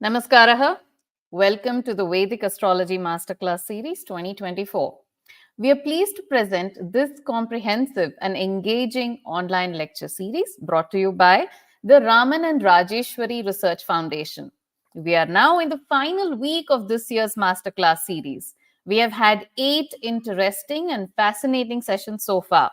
Namaskaraha. Welcome to the Vedic Astrology Masterclass Series 2024. We are pleased to present this comprehensive and engaging online lecture series brought to you by the Raman and Rajeshwari Research Foundation. We are now in the final week of this year's Masterclass series. We have had 8 interesting and fascinating sessions so far,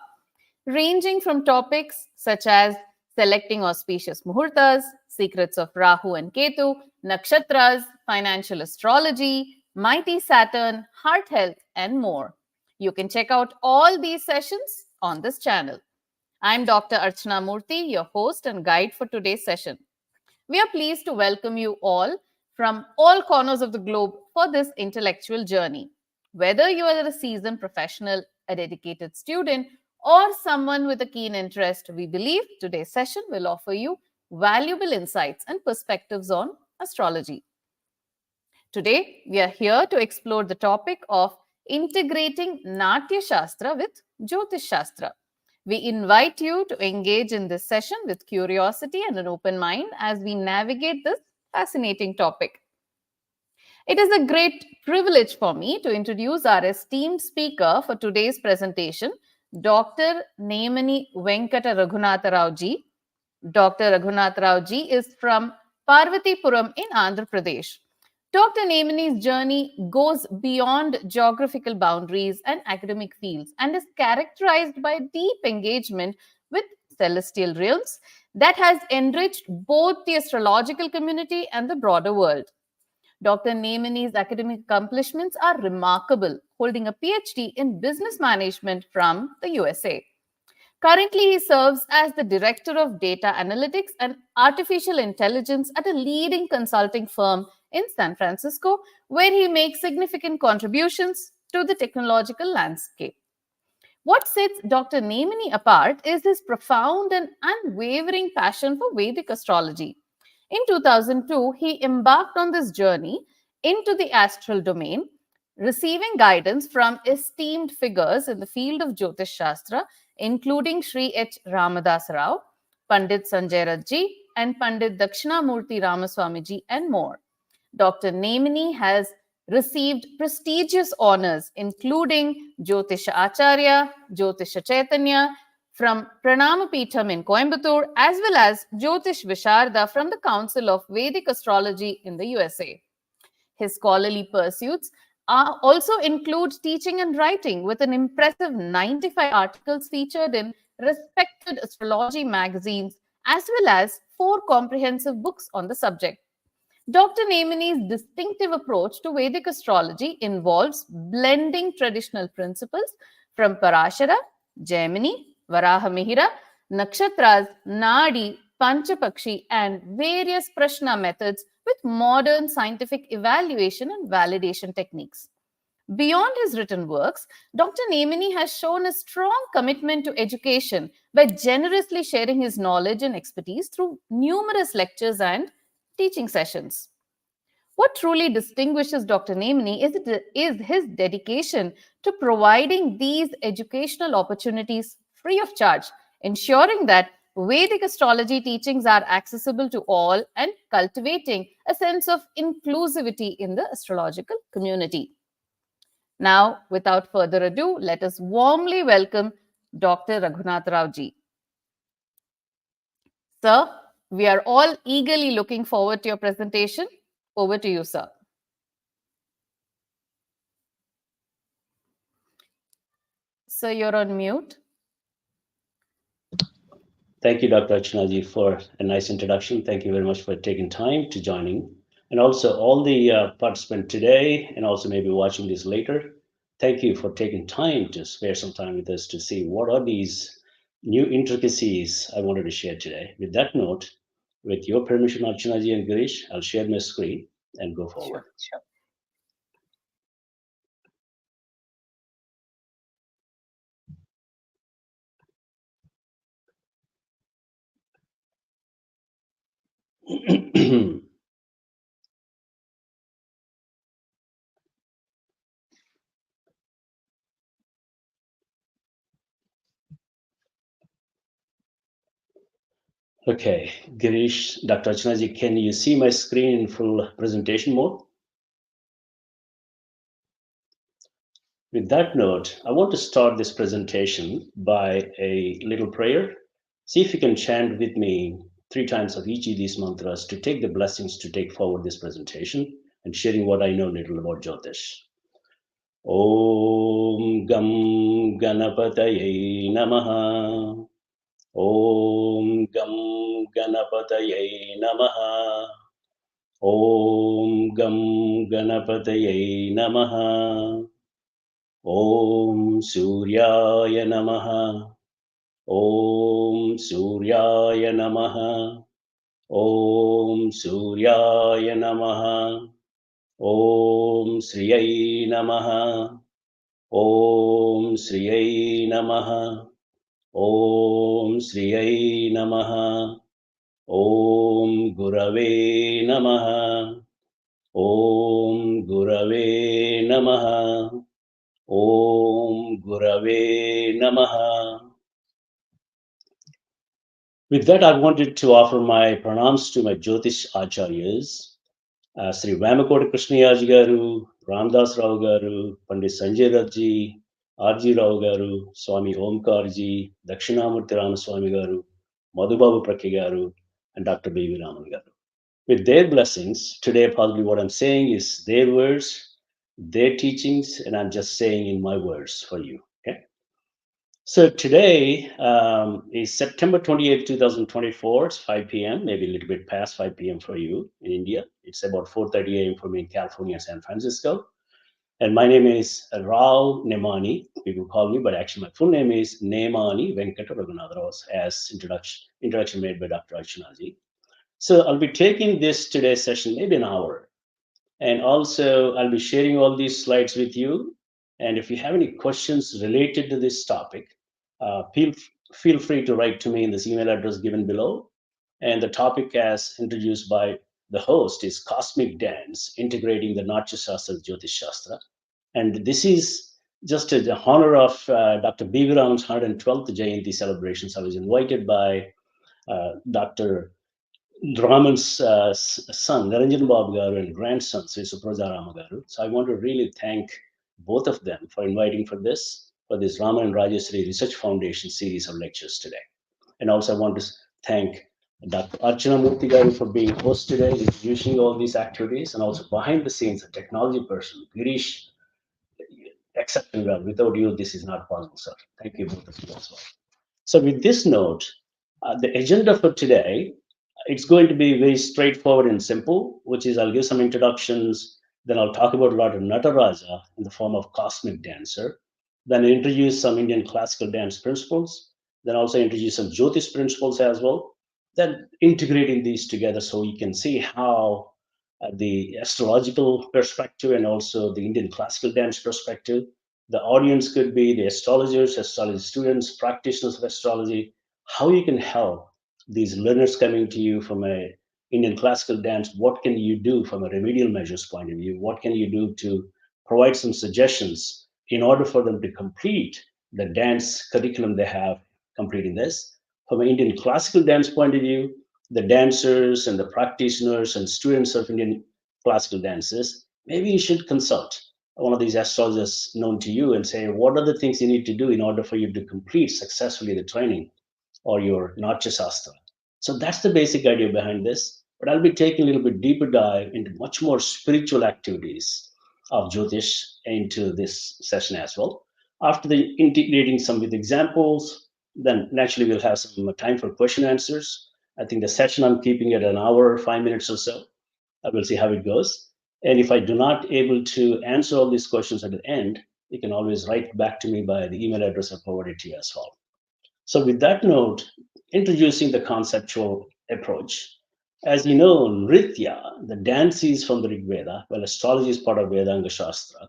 ranging from topics such as selecting auspicious muhurtas, secrets of Rahu and Ketu, nakshatras, financial astrology, mighty Saturn, heart health, and more. You can check out all these sessions on this channel. I'm Dr. Archana Murthy, your host and guide for today's session. We are pleased to welcome you all from all corners of the globe for this intellectual journey. Whether you are a seasoned professional, a dedicated student, or someone with a keen interest, we believe today's session will offer you valuable insights and perspectives on astrology. Today, we are here to explore the topic of integrating Natya Shastra with Jyotish Shastra. We invite you to engage in this session with curiosity and an open mind as we navigate this fascinating topic. It is a great privilege for me to introduce our esteemed speaker for today's presentation, Dr. Nemani Venkata Raghunatha Rao ji. Dr. Raghunatha Rao ji is from Parvatipuram in Andhra Pradesh. Dr. Nemani's journey goes beyond geographical boundaries and academic fields and is characterized by deep engagement with celestial realms that has enriched both the astrological community and the broader world. Dr. Nemani's academic accomplishments are remarkable, holding a PhD in business management from the USA. Currently, he serves as the Director of Data Analytics and Artificial Intelligence at a leading consulting firm in San Francisco, where he makes significant contributions to the technological landscape. What sets Dr. Nemani apart is his profound and unwavering passion for Vedic astrology. In 2002, he embarked on this journey into the astral domain, receiving guidance from esteemed figures in the field of Jyotish Shastra, including Sri H. Ramadas Rao, Pandit Sanjay Rathji, and Pandit Dakshinamurti Ramaswamiji, and more. Dr. Nemani has received prestigious honors, including Jyotisha Acharya, Jyotisha Chaitanya from Pranamapitham in Coimbatore, as well as Jyotish Visharda from the Council of Vedic Astrology in the USA. His scholarly pursuits also include teaching and writing, with an impressive 95 articles featured in respected astrology magazines, as well as 4 comprehensive books on the subject. Dr. Nemani's distinctive approach to Vedic astrology involves blending traditional principles from Parashara, Jaimini, Varahamihira, Nakshatras, Nadi, Panchapakshi, and various Prashna methods with modern scientific evaluation and validation techniques. Beyond his written works, Dr. Nemani has shown a strong commitment to education by generously sharing his knowledge and expertise through numerous lectures and teaching sessions. What truly distinguishes Dr. Nemani is his dedication to providing these educational opportunities free of charge, ensuring that Vedic astrology teachings are accessible to all and cultivating a sense of inclusivity in the astrological community. Now, without further ado, let us warmly welcome Dr. Raghunatha Rao ji. Sir, we are all eagerly looking forward to your presentation. Over to you, sir. Sir, you're on mute. Thank you, Dr. Archanaji, for a nice introduction. Thank you very much for taking time to joining. And also all the participants today, and also maybe watching this later, thank you for taking time to spare some time with us to see what are these new intricacies I wanted to share today. With that note, with your permission, Archanaji and Girish, I'll share my screen and go forward. Sure. Okay, Girish, Dr. Archanaji, can you see my screen in full presentation mode? With that note, I want to start this presentation by a little prayer. See if you can chant with me 3 times of each of these mantras to take the blessings to take forward this presentation and sharing what I know little about Jyotish. Om Gam Ganapataye Namaha. Om Gam Ganapataye Namaha. Om Gam Ganapataye Namaha. Om Suryaya Namaha. Om Suryaya Namaha. Om Suryaya Namaha. Om Sriyai Namaha. Om Sriyai Namaha. Om Sriyai Namaha. Om Gurave Namaha. Om Gurave Namaha. Om Gurave Namaha. With that, I wanted to offer my pranams to my Jyotish Acharyas, Sri Vamakota Krishnayaj Garu, Ramdas Rao Garu, Pandit Sanjay Raji, R.G. Rao Garu, Swami Omkarji, Dakshinamurti Ramaswamy Garu, Madhubabu Prakya Garu, and Dr. B.V. Raman Garu. With their blessings, today possibly what I'm saying is their words, their teachings, and I'm just saying in my words for you. Okay. So today is September 28th, 2024. It's 5 p.m., maybe a little bit past 5 p.m. for you in India. It's about 4:30 a.m. for me in California, San Francisco. And my name is Rao Nemani. People call me, but actually my full name is Nemani Venkata Raghunatha, as introduction made by Dr. Archanaji. So I'll be taking this today's session maybe an hour. And also, I'll be sharing all these slides with you. And if you have any questions related to this topic, feel free to write to me in this email address given below. And the topic, as introduced by the host, is Cosmic Dance, Integrating the Natya Shastra, Jyotish Shastra. And this is just in the honor of Dr. B.V. Raman's 112th Jayanti celebrations. I was invited by Dr. Raman's son, Naranjan Babu Garu, and grandson, Sri Supraja Rama Garu. So I want to really thank both of them for inviting for this Raman and Rajeshri Research Foundation series of lectures today. And also I want to thank Dr. Archana Murthy Garu for being host today, introducing all these activities, and also behind the scenes, a technology person, Girish, exceptionally well. Without you, this is not possible, sir. Thank you both of you as well. So with this note, the agenda for today, it's going to be very straightforward and simple, which is I'll give some introductions, then I'll talk about Lord Nataraja in the form of cosmic dancer, then introduce some Indian classical dance principles, then also introduce some Jyotish principles as well, then integrating these together so you can see how the astrological perspective and also the Indian classical dance perspective, the audience could be the astrologers, astrology students, practitioners of astrology, how you can help these learners coming to you from a Indian classical dance. What can you do from a remedial measures point of view? What can you do to provide some suggestions in order for them to complete the dance curriculum they have completing this? From an Indian classical dance point of view, the dancers and the practitioners and students of Indian classical dances, maybe you should consult one of these astrologers known to you and say, what are the things you need to do in order for you to complete successfully the training or your Natya Shastra? So that's the basic idea behind this. But I'll be taking a little bit deeper dive into much more spiritual activities of Jyotish into this session as well. After the integrating some with examples, then naturally we'll have some time for question answers. I think the session I'm keeping at an hour, 5 minutes or so. I will see how it goes. And if I do not able to answer all these questions at the end, you can always write back to me by the email address I provided to you as well. So with that note, introducing the conceptual approach. As you know, Nritya, the dance is from the Rig Veda, well, astrology is part of Vedanga Shastra.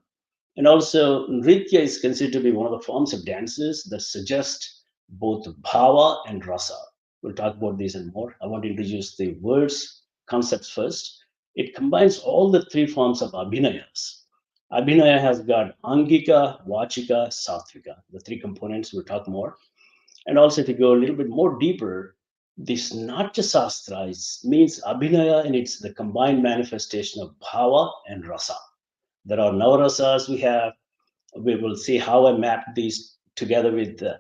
And also, Nritya is considered to be one of the forms of dances that suggest both bhava and rasa. We'll talk about these and more. I want to introduce the words, concepts first. It combines all the three forms of abhinayas. Abhinaya has got angika, vachika, sattvika, the three components. We'll talk more. And also, if you go a little bit more deeper, This Natya Shastra means Abhinaya, and it's the combined manifestation of bhava and rasa. There are navarasas we have. We will see how I map these together with the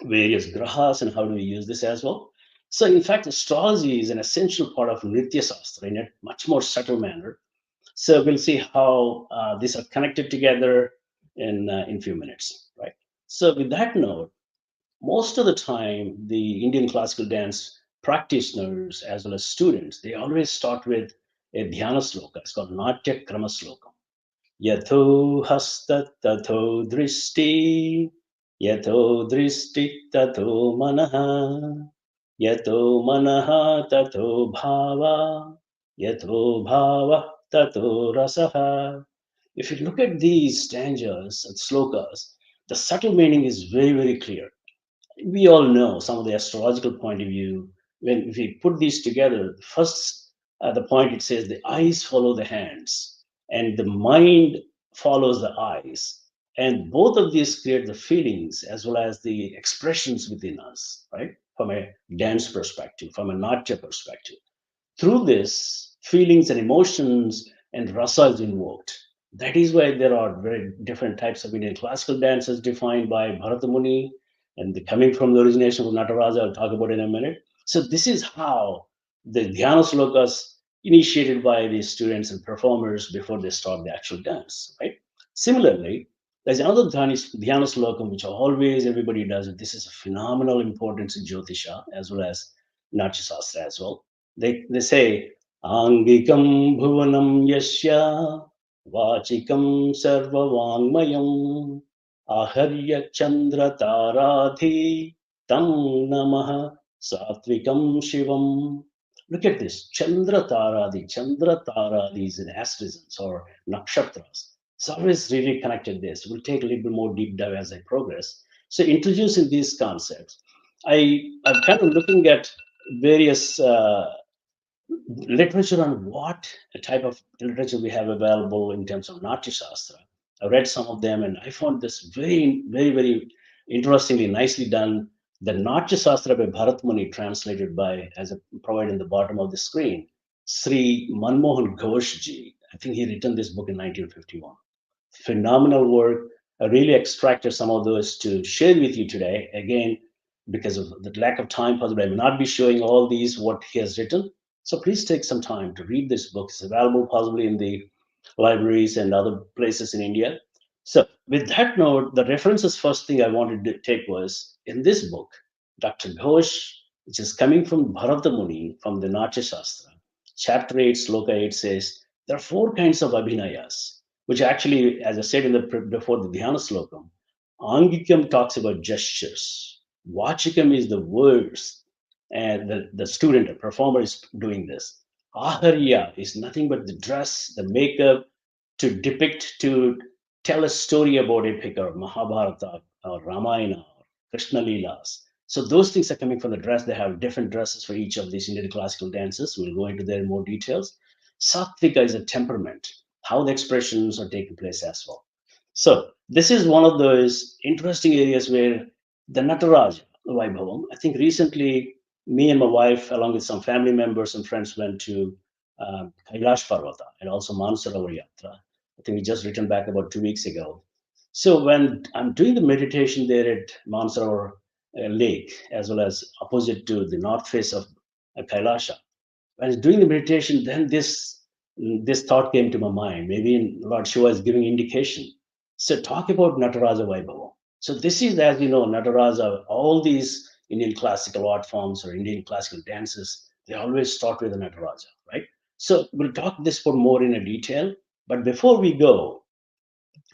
various grahas and how do we use this as well. So, in fact, astrology is an essential part of Nitya Shastra in a much more subtle manner. So, we'll see how these are connected together in few minutes, right? So, with that note, most of the time, the Indian classical dance practitioners as well as students, they always start with a dhyana sloka. It's called Natya Krama Sloka. Yatho hasta tato dristi, yatho dristi tato manaha, yatho manaha tato bhava, yatho bhava tato rasaha. If you look at these stanzas and slokas, the subtle meaning is very, very clear. We all know some of the astrological point of view. When if we put these together, first the point it says the eyes follow the hands and the mind follows the eyes, and both of these create the feelings as well as the expressions within us, right? From a dance perspective, from a natya perspective. Through this, feelings and emotions and rasa is invoked. That is why there are very different types of Indian classical dances defined by Bharata Muni, and coming from the origination of Nataraja, I'll talk about in a minute. So this is how the dhyana slokas initiated by the students and performers before they start the actual dance, right? Similarly, there's another dhyana slokam which always everybody does it. This is a phenomenal importance in Jyotisha as well as Natya Shastra as well. They say Angikam Bhuvanam Yasya Vachikam Sarva Vangmayam Aharya Chandra Taradhi Tam Namaha Satvikam Shivam. Look at this Chandra Taradhi. Chandra Taradhi is in asterisms or nakshatras. It's always really connected this. We'll take a little bit more deep dive as I progress. So, introducing these concepts, I'm kind of looking at various literature on what type of literature we have available in terms of Natya Shastra. I read some of them and I found this very, very, very interestingly, nicely done. The Natya Shastra by Bharat Muni, translated by, as I provide in the bottom of the screen, Sri Manmohan Ghosh ji. I think he written this book in 1951. Phenomenal work. I really extracted some of those to share with you today. Again, because of the lack of time, possibly I will not be showing all these what he has written. So please take some time to read this book. It's available possibly in the libraries and other places in India. So with that note, the references first thing I wanted to take was in this book, Dr. Ghosh, which is coming from Bharata Muni from the Natya Shastra, chapter 8, sloka 8 says, there are four kinds of abhinayas, which actually, as I said in the before the Dhyana slokam, Angikam talks about gestures. Vachikam is the words, and the student, the performer is doing this. Aharya is nothing but the dress, the makeup, to depict, to tell a story about epic or Mahabharata or Ramayana or Krishna Leelas. So those things are coming from the dress. They have different dresses for each of these Indian classical dances. We'll go into there in more details. Sattvika is a temperament, how the expressions are taking place as well. So this is one of those interesting areas where the Nataraja Vaibhavam, I think recently me and my wife, along with some family members and friends, went to Kailash Parvata and also Mansarovar Yatra. I think we just returned back about 2 weeks ago. So when I'm doing the meditation there at Mansarovar Lake, as well as opposite to the north face of Kailasha, when I was doing the meditation, then this thought came to my mind. Maybe Lord Shiva is giving indication. So talk about Nataraja Vaibhava. So this is, as you know, Nataraja, all these Indian classical art forms or Indian classical dances, they always start with the Nataraja, right? So we'll talk this for more in a detail. But before we go,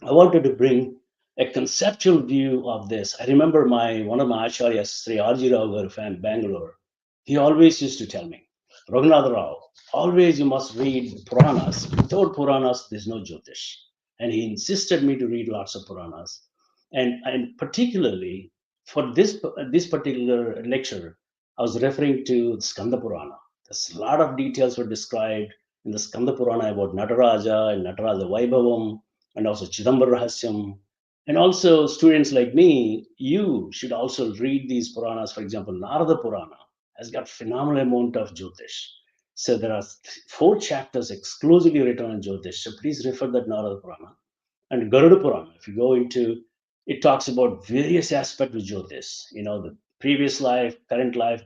I wanted to bring a conceptual view of this. I remember one of my acharyas, Sri R.G. Rao from Bangalore. He always used to tell me, Raghunatha Rao, always you must read Puranas. Without Puranas, there's no Jyotish. And he insisted me to read lots of Puranas. And particularly for this particular lecture, I was referring to Skanda Purana. There's a lot of details were described in the Skanda Purana about Nataraja and Nataraja Vaibhavam and also Chidambar Rahasyam. And also, students like me, you should also read these Puranas. For example, Narada Purana has got phenomenal amount of Jyotish. So there are four chapters exclusively written on Jyotish. So please refer that Narada Purana. And Garuda Purana, if you go into, it talks about various aspects of Jyotish. The previous life, current life,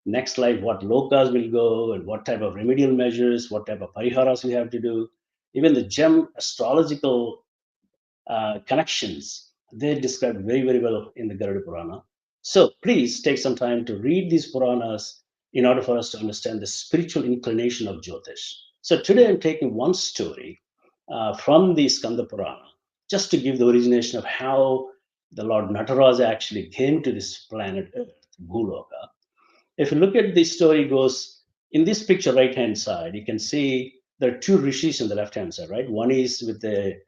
next life, what lokas will go, and what type of remedial measures, what type of pariharas we have to do. Even the gem astrological connections, they described very, very well in the Garuda Purana. So please take some time to read these Puranas in order for us to understand the spiritual inclination of Jyotish. So today I'm taking one story from the Skanda Purana, just to give the origination of how the Lord Nataraja actually came to this planet Earth, Bhuloka. If you look at the story, goes in this picture, right hand side, you can see there are two rishis on the left hand side, right? One is with a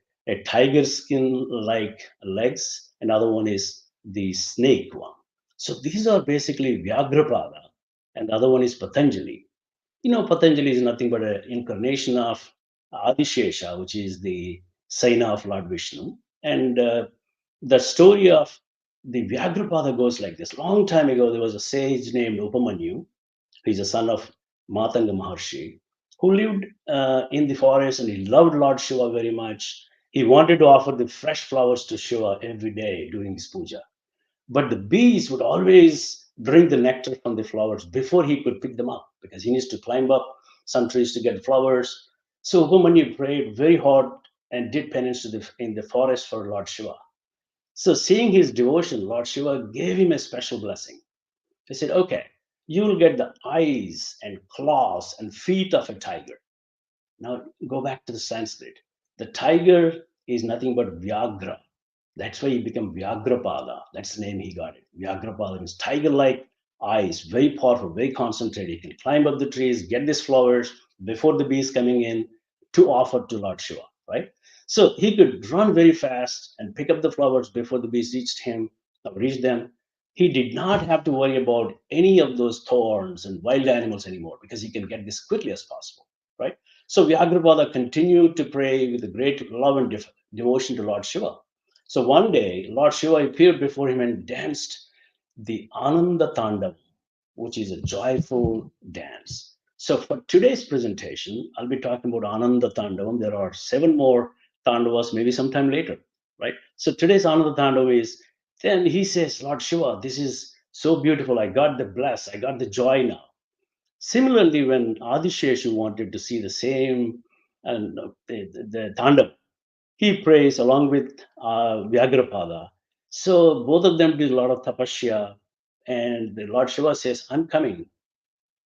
tiger skin like legs, another one is the snake one. So these are basically Vyagrapada, and the other one is Patanjali. Patanjali is nothing but an incarnation of Adishesha, which is the sign of Lord Vishnu. And the story of the Vyagrapada goes like this. Long time ago, there was a sage named Upamanyu. He's a son of Matanga Maharshi, who lived in the forest, and he loved Lord Shiva very much. He wanted to offer the fresh flowers to Shiva every day during his puja. But the bees would always drink the nectar from the flowers before he could pick them up, because he needs to climb up some trees to get flowers. So Upamanyu prayed very hard and did penance in the forest for Lord Shiva. So seeing his devotion, Lord Shiva gave him a special blessing. He said, okay, you will get the eyes and claws and feet of a tiger. Now go back to the Sanskrit. The tiger is nothing but Vyagra. That's why he became Vyagrapada. That's the name he got it. Vyagrapada means tiger-like eyes, very powerful, very concentrated. He can climb up the trees, get these flowers before the bees coming in to offer to Lord Shiva, right? So he could run very fast and pick up the flowers before the bees reached them. He did not have to worry about any of those thorns and wild animals anymore, because he can get this quickly as possible, right? So Vyagrapada continued to pray with a great love and devotion to Lord Shiva. So one day, Lord Shiva appeared before him and danced the Ananda Tandav, which is a joyful dance. So for today's presentation, I'll be talking about Ananda Tandavam. There are 7 more Tandavas, maybe sometime later, right? So today's Ananda Tandav is, then he says, Lord Shiva, this is so beautiful. I got the bless, I got the joy now. Similarly, when Adisheshu wanted to see the same and the Tandav, he prays along with Vyagrapada. So both of them did a lot of tapasya, and the Lord Shiva says, I'm coming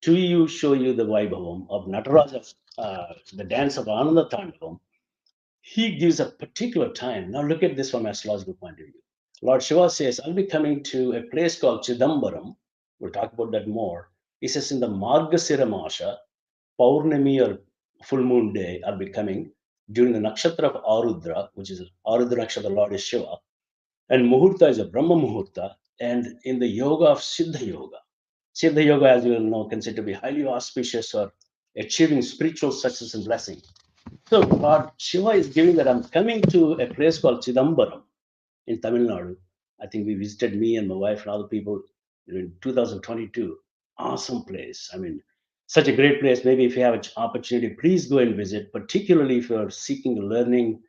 to you, show you the Vaibhavam of Nataraja, the dance of Ananda Tandavam. He gives a particular time. Now look at this from astrological point of view. Lord Shiva says, I'll be coming to a place called Chidambaram. We'll talk about that more. He says, in the Margasira Masha, Paurnami or full moon day, I'll be coming during the nakshatra of Arudra, which is Arudra nakshatra, Lord is Shiva. And Muhurta is a Brahma Muhurta. And in the yoga of Siddha Yoga, Siddha Yoga, as you will know, considered to be highly auspicious or achieving spiritual success and blessing. So Lord Shiva is giving that I'm coming to a place called Chidambaram in Tamil Nadu. I think we visited, me and my wife and other people, in 2022. Awesome place. I mean, such a great place. Maybe if you have an opportunity, please go and visit, particularly if you're seeking learning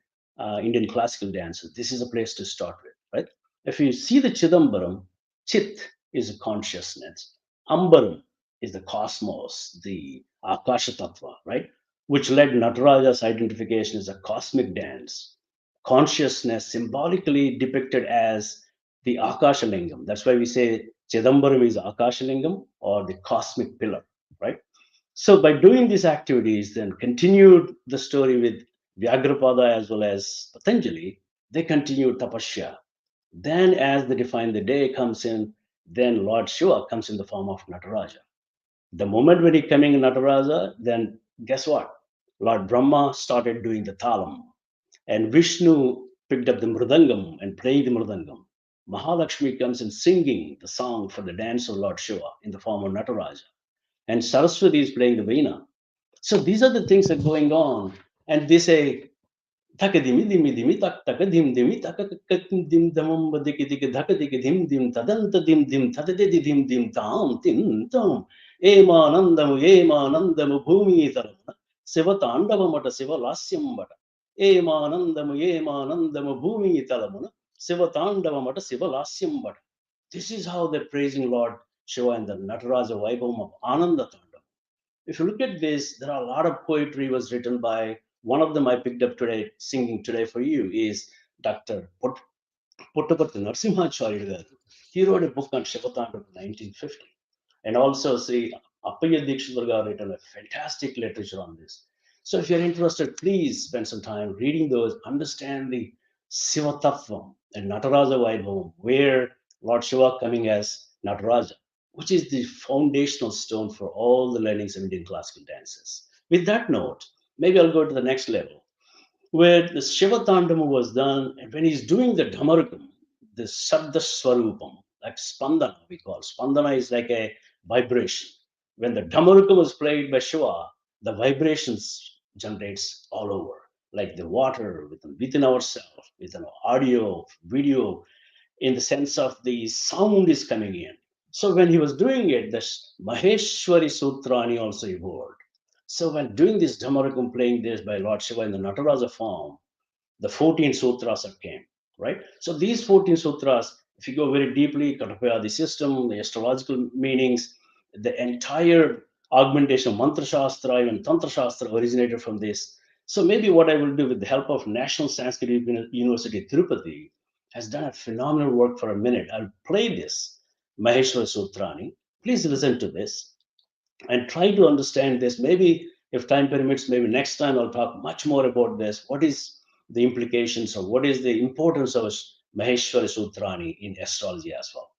Indian classical dances. This is a place to start with, right? If you see the Chidambaram, Chit is a consciousness. Ambaram is the cosmos, the Akasha Tattva, right? Which led Nataraja's identification as a cosmic dance. Consciousness symbolically depicted as the Akashalingam. That's why we say Chidambaram is Akashalingam, or the cosmic pillar, right? So by doing these activities, then continued the story with Vyagrapada as well as Patanjali, they continued tapasya. Then as they define the day comes in, then Lord Shiva comes in the form of Nataraja. The moment when he coming in Nataraja, then guess what? Lord Brahma started doing the talam, and Vishnu picked up the mridangam and played the mridangam. Mahalakshmi comes in singing the song for the dance of Lord Shiva in the form of Nataraja. And Saraswati is playing the veena. So these are the things that are going on. And they say Takadimi dimi dimi tak takadim dimi takakakim dim damam badiki diki dhakadiki dim dim tadanta dim dim tadadidi dim dim tam tim tam ఏమానందము భూమితలమున శివతాండవమట శివలాస్యంబట ఏమానందము భూమితలమున శివతాండవమట శివలాస్యంబట. This is how they're praising Lord Shiva in the Nataraja Vaibhavam of Ananda Tandava. If you look at this, there are a lot of poetry was written by one of them I picked up today, singing today for you, is Dr. Puttaparthi Narasimhacharya garu. He wrote a book on Shivatandava in 1950. And also, see, Appaya Dikshitar garu written a fantastic literature on this. So if you're interested, please spend some time reading those, understand the Shiva Tattvam and Nataraja Vaibhavam, where Lord Shiva coming as Nataraja, which is the foundational stone for all the learnings of Indian classical dances. With that note, maybe I'll go to the next level, where the Shiva Tandama was done, and when he's doing the Dhamarukam, the Sabda Swarupam, like Spandana, we call. Spandana is like a vibration. When the Dhamarukam was played by Shiva, the vibrations generates all over, like the water within ourselves, with an audio, video, in the sense of the sound is coming in. So when he was doing it, the Maheswari Sutrani also evolved. So when doing this Dhamarakam, playing this by Lord Shiva in the Nataraja form, the 14 sutras that came, right? So these 14 sutras, if you go very deeply, Katapaya, the system, the astrological meanings, the entire augmentation of Mantra Shastra, even Tantra Shastra originated from this. So maybe what I will do with the help of National Sanskrit University, Tirupati, has done a phenomenal work for a minute. I'll play this Maheshwara Sutrani. Please listen to this and try to understand this. Maybe if time permits, maybe next time I'll talk much more about this. What is the implications or what is the importance of Maheshwara Sutrani in astrology as well?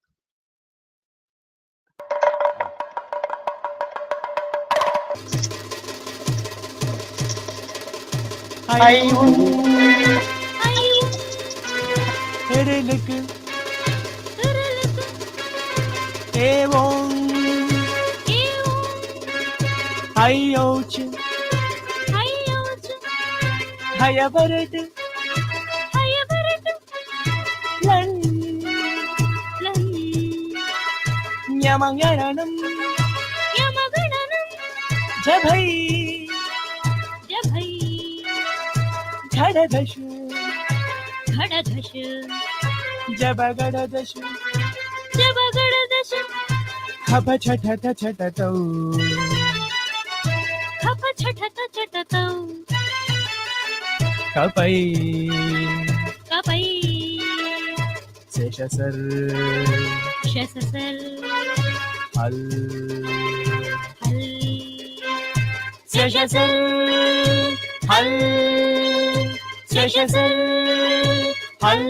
Yamagaranam Jabhai Ghadadashu Jabagadadashu Khapa chatata chatatau Kapai Seshasar Hal Seshasar Hal Seshasar Hal.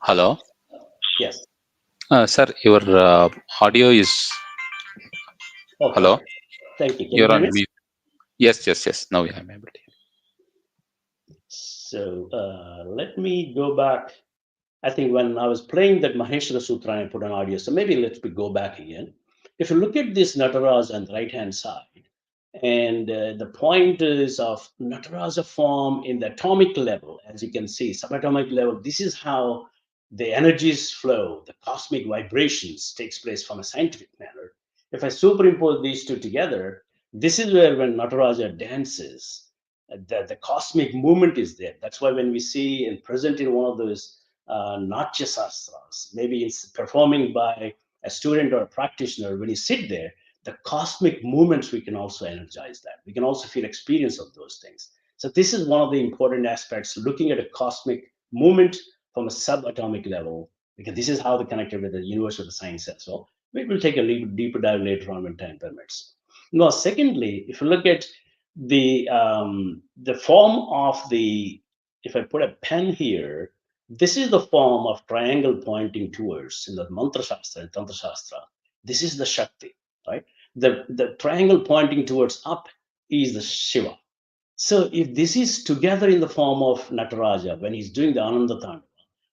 Hello. Yes. Sir, your audio is. Okay. Hello. Thank you. Can you You're hear on me? mute. Yes, yes, yes. Now I'm able to. So let me go back. I think when I was playing that Maheshwara Sutra, I put an audio. So maybe let's go back again. If you look at this Nataraja on the right hand side, and the point is of Nataraja form in the atomic level, as you can see, subatomic level, this is how the energies flow, the cosmic vibrations takes place from a scientific manner. If I superimpose these two together, this is where when Nataraja dances, the cosmic movement is there. That's why when we see and present in one of those Natya Shastras, maybe it's performing by a student or a practitioner, when you sit there, the cosmic movements, we can also energize that. We can also feel experience of those things. So this is one of the important aspects, looking at a cosmic movement from a subatomic level, because this is how they connected with the universe, with the science as well. We will take a little deeper dive later on when time permits. Now, secondly, if you look at the form of the, if I put a pen here, this is the form of triangle pointing towards in the Mantra Shastra and Tantra Shastra. This is the Shakti, right? The triangle pointing towards up is the Shiva. So if this is together in the form of Nataraja, when he's doing the Ananda Tandava,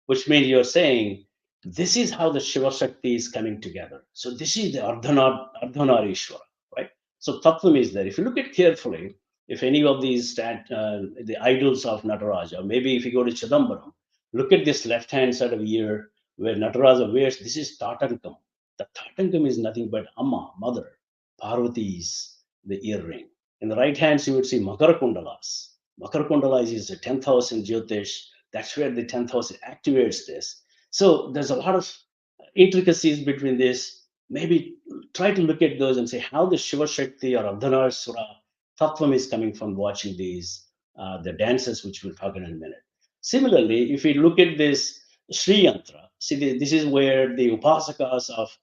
which means you're saying this is how the Shiva Shakti is coming together. So this is the Ardhanarishwara, right? So Tattvam is there. If you look at carefully, if any of these the idols of Nataraja, maybe if you go to Chidambaram, look at this left-hand side of the ear where Nataraja wears, this is Tatankam. The Tatankam is nothing but Amma, mother. Parvati is the earring. In the right hand, you would see Makara Kundalas. Makara Kundalas is the 10th house in Jyotish. That's where the 10th house activates this. So there's a lot of intricacies between this. Maybe try to look at those and say how the Shiva Shakti or Ardhanarishwara Tattvam is coming from watching these, the dances, which we'll talk in a minute. Similarly, if we look at this Sri Yantra, see, this is where the Upasakas of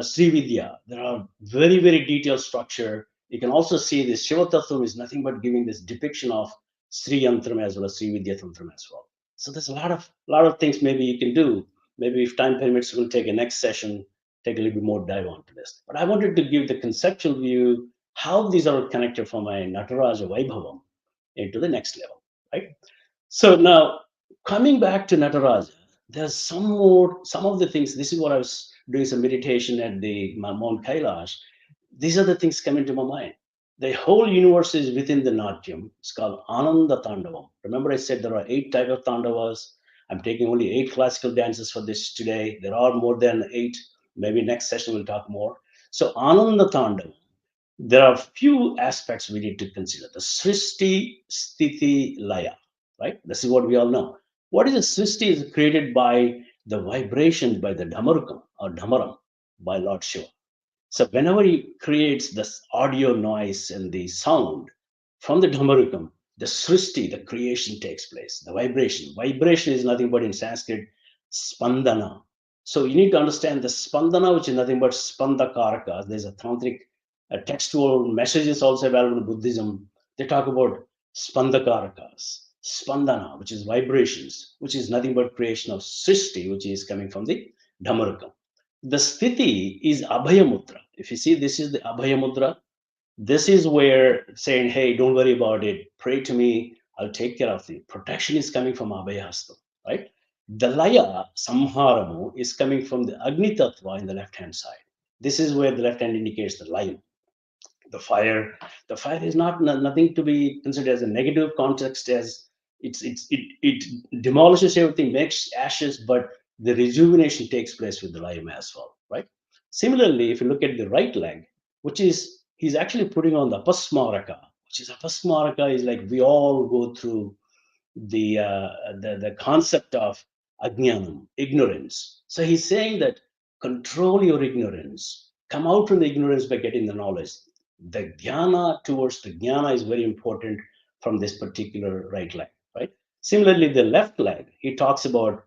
Sri Vidya, there are very, very detailed structure. You can also see this Shiva Tattvam is nothing but giving this depiction of Sri Yantram as well as Sri Vidya Tantram as well. So there's a lot of things maybe you can do. Maybe if time permits, we'll take a next session, take a little bit more dive onto this. But I wanted to give the conceptual view, how these are connected from my Nataraja Vaibhavam into the next level, right? So now coming back to Nataraja, there's some of the things. This is what I was doing some meditation at the Mount Kailash. These are the things coming to my mind. The whole universe is within the Natyam. It's called Ananda Tandavam. Remember, I said there are 8 types of Tandavas. I'm taking only 8 classical dances for this today. There are more than 8. Maybe next session we'll talk more. So Ananda Tandavam, there are few aspects we need to consider. The Srishti, Sthiti, Laya, right? This is what we all know. What is a Srishti is created by the vibrations by the Dhamarukam or Dhamaram by Lord Shiva. So whenever he creates this audio noise and the sound from the Dhamarukam, the Srishti, the creation takes place, the vibration. Vibration is nothing but in Sanskrit, spandana. So you need to understand the spandana, which is nothing but spandakaraka. There's a tantric textual messages also available in Buddhism. They talk about spandakarakas, spandana, which is vibrations, which is nothing but creation of Srishti, which is coming from the Dhamarukam. The sthiti is abhaya mudra. If you see, this is the abhaya mudra. This is where saying, hey, don't worry about it, pray to me, I'll take care of it. Protection is coming from abhaya hasta, right? The laya samharamu is coming from the agni tattva in the left hand side. This is where the left hand indicates the lion, the fire. The fire is not nothing to be considered as a negative context, as it demolishes everything, makes ashes, but the rejuvenation takes place with the lime as well, right? Similarly, if you look at the right leg, which is he's actually putting on the apasmaraka, which is apasmaraka is like we all go through the concept of ajnanam, ignorance. So he's saying that control your ignorance, come out from the ignorance by getting the knowledge. The jnana towards the jnana is very important from this particular right leg, right? Similarly, the left leg, he talks about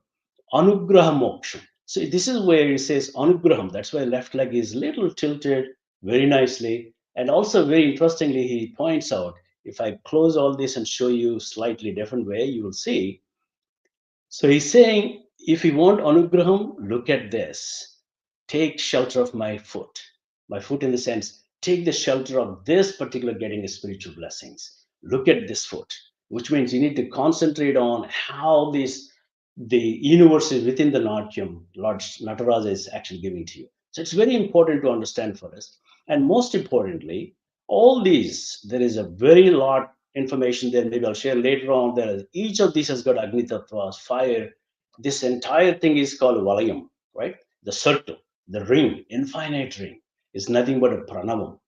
anugraha moksha. So this is where he says anugraham. That's why left leg is little tilted very nicely. And also very interestingly, he points out, if I close all this and show you slightly different way, you will see. So he's saying, if you want anugraham, look at this. Take shelter of my foot in the sense, take the shelter of this particular getting spiritual blessings. Look at this foot, which means you need to concentrate on how the universe is within the Natyam, Lord Nataraja is actually giving to you. So it's very important to understand for us. And most importantly, all these, there is a very lot information there. Maybe I'll share later on. There is, each of these has got Agni Tattvas, fire. This entire thing is called Valayam, right? The circle, the ring, infinite ring, is nothing but a pranavam.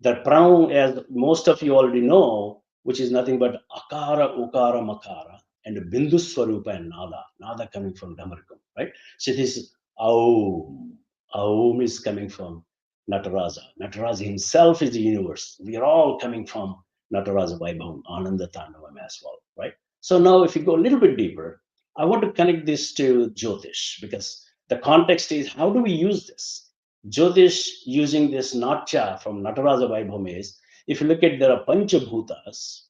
That pranam, as most of you already know, which is nothing but akara, ukara, makara, and bindu swarupa and nada, nada coming from Dhamarkam, right? So this is Aum. Aum is coming from Nataraja. Nataraja himself is the universe. We are all coming from Nataraja Vaibhavam, Ananda Tandavam as well, right? So now if you go a little bit deeper, I want to connect this to Jyotish because the context is how do we use this? Jyotish using this Natya from Nataraja Vaibhavam is, if you look at there are Panchabhutas,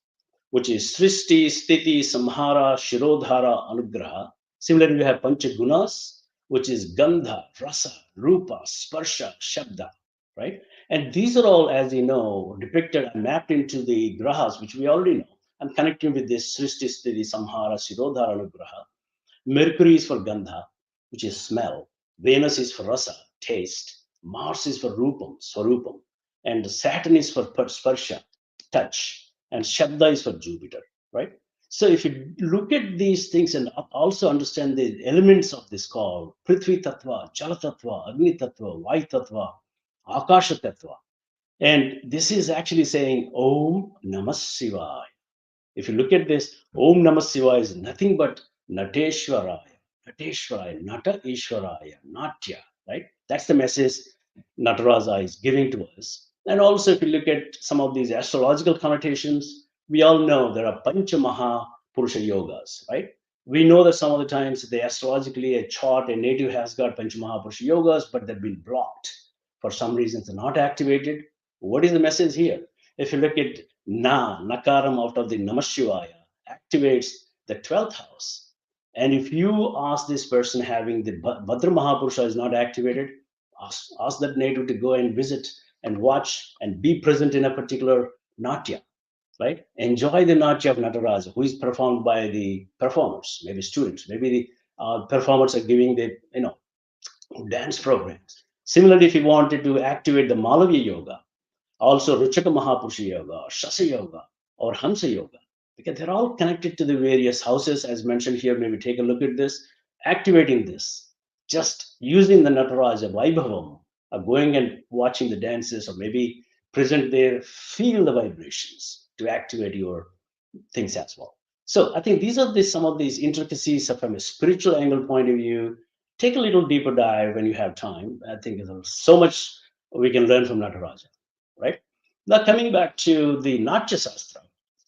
which is Srishti, Sthiti, Samhara, Shirodhara, Anugraha. Similarly, we have Panchagunas, which is Gandha, Rasa, Rupa, Sparsha, Shabda, right? And these are all, as you know, depicted and mapped into the grahas, which we already know. I'm connecting with this Srishti, Sthiti, Samhara, Shirodhara, Anugraha. Mercury is for Gandha, which is smell. Venus is for Rasa, taste. Mars is for Rupam, Swarupam. And Saturn is for Sparsha, touch. And Shabda is for Jupiter, right? So if you look at these things and also understand the elements of this call, Prithvi Tattva, Jala Tattva, Agni Tattva, Vai Tattva, Akasha Tattva. And this is actually saying Om Namah Shivaya. If you look at this, Om Namah Shivaya is nothing but Nateshwaraya, Nateshwaraya, Nata Ishwaraya, Natya, right? That's the message Nataraja is giving to us. And also, if you look at some of these astrological connotations, we all know there are Pancha Maha Purusha Yogas, right? We know that some of the times they astrologically a chart, a native has got Pancha Maha Purusha Yogas, but they've been blocked. For some reasons, they're not activated. What is the message here? If you look at Nakaram out of the Namashivaya, activates the 12th house. And if you ask this person having the Bhadra Mahapurusha is not activated, ask that native to go and visit and watch and be present in a particular Natya, right? Enjoy the Natya of Nataraja, who is performed by the performers, maybe students, maybe the performers are giving the, dance programs. Similarly, if you wanted to activate the Malavi Yoga, also Ruchaka Mahapurusha Yoga, or Shasa Yoga, or Hamsa Yoga, because they're all connected to the various houses, as mentioned here. Maybe take a look at this, activating this, just using the Nataraja Vaibhavam, going and watching the dances, or maybe present there, feel the vibrations to activate your things as well. So I think these are some of these intricacies from a spiritual angle point of view. Take a little deeper dive when you have time. I think there's so much we can learn from Nataraja, right? Now coming back to the Natya Shastra,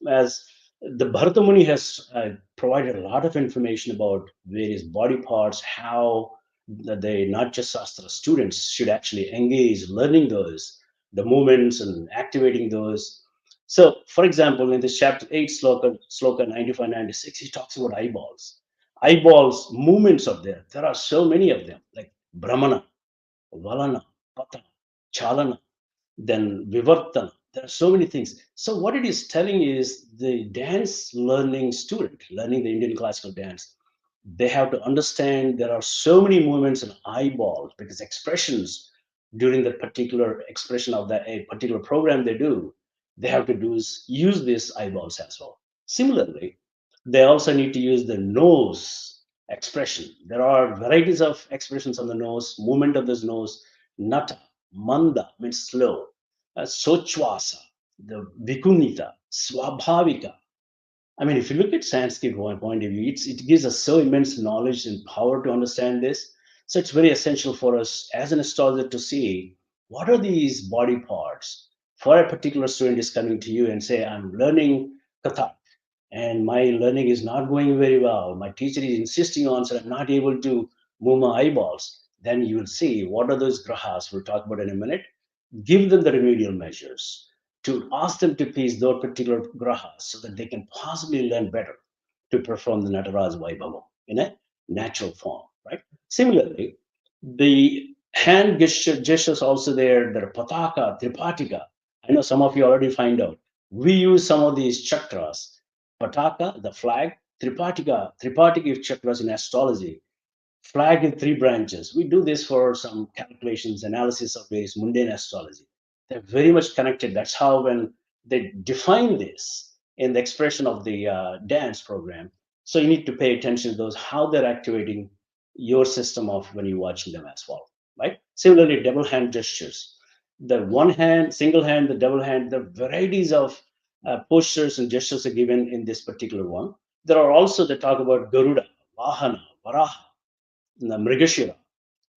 as the Bharata Muni has provided a lot of information about various body parts, how the Natya Shastra students should actually engage learning those, the movements and activating those. So, for example, in this chapter 8, sloka 95, 96, he talks about eyeballs. Eyeballs, movements of there. There are so many of them, like Brahmana, Valana, Pata, Chalana, then Vivartana. There are so many things. So, what it is telling is the dance learning student, learning the Indian classical dance, they have to understand there are so many movements in eyeballs because expressions during that particular expression of that a particular program they have to use these eyeballs as well. Similarly, they also need to use the nose expression. There are varieties of expressions on the nose, movement of this nose. Nata, manda means slow, sochvasa, the vikunita, swabhavika. I mean, if you look at Sanskrit point of view, it gives us so immense knowledge and power to understand this. So it's very essential for us as an astrologer to see what are these body parts. For a particular student is coming to you and say, I'm learning Kathak and my learning is not going very well. My teacher is insisting on, so I'm not able to move my eyeballs. Then you will see what are those grahas. We'll talk about in a minute. Give them the remedial measures to ask them to please those particular grahas so that they can possibly learn better to perform the Nataraj Vaibhava in a natural form, right? Similarly, the Hand gestures also there. There are pataka, tripatika. I know some of you already find out. We use some of these chakras. Pataka, the flag. Tripatika is chakras in astrology. Flag in three branches. We do this for some calculations, analysis of various mundane astrology. They're very much connected. That's how when they define this in the expression of the dance program. So you need to pay attention to those, how they're activating your system of when you're watching them as well, right? Similarly, double hand gestures. The one hand, single hand, the double hand, the varieties of postures and gestures are given in this particular one. There are also, they talk about Garuda, Vahana, Varaha, Mrigashira.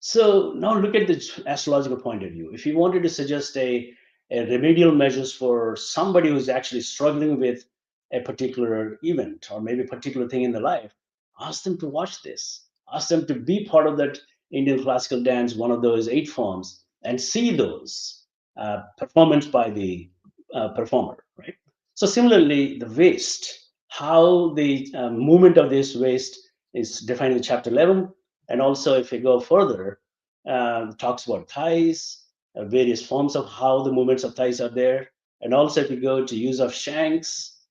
So now look at the astrological point of view. If you wanted to suggest a remedial measures for somebody who's actually struggling with a particular event or maybe a particular thing in their life, ask them to watch this. Ask them to be part of that Indian classical dance, one of those 8 forms, and see those performance by the performer, right? So similarly, the waist, how the movement of this waist is defined in chapter 11. And also, if we go further, talks about thighs, various forms of how the movements of thighs are there. And also, if you go to use of shanks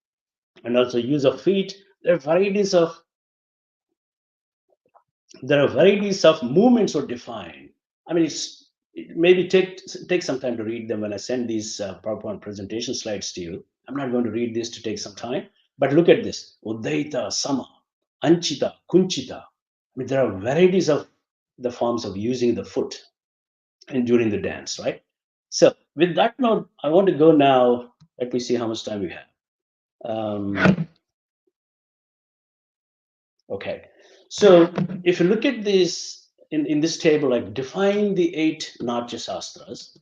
and also use of feet, there are varieties of movements are defined. I mean, it maybe take some time to read them when I send these PowerPoint presentation slides to you. I'm not going to read this to take some time, but look at this: Udaita, Sama, Anchita, Kunchita. I mean, there are varieties of the forms of using the foot and during the dance, right? So, with that note, I want to go now. Let me see how much time we have. Okay, so if you look at this in this table, like define the 8 Natya Shastras,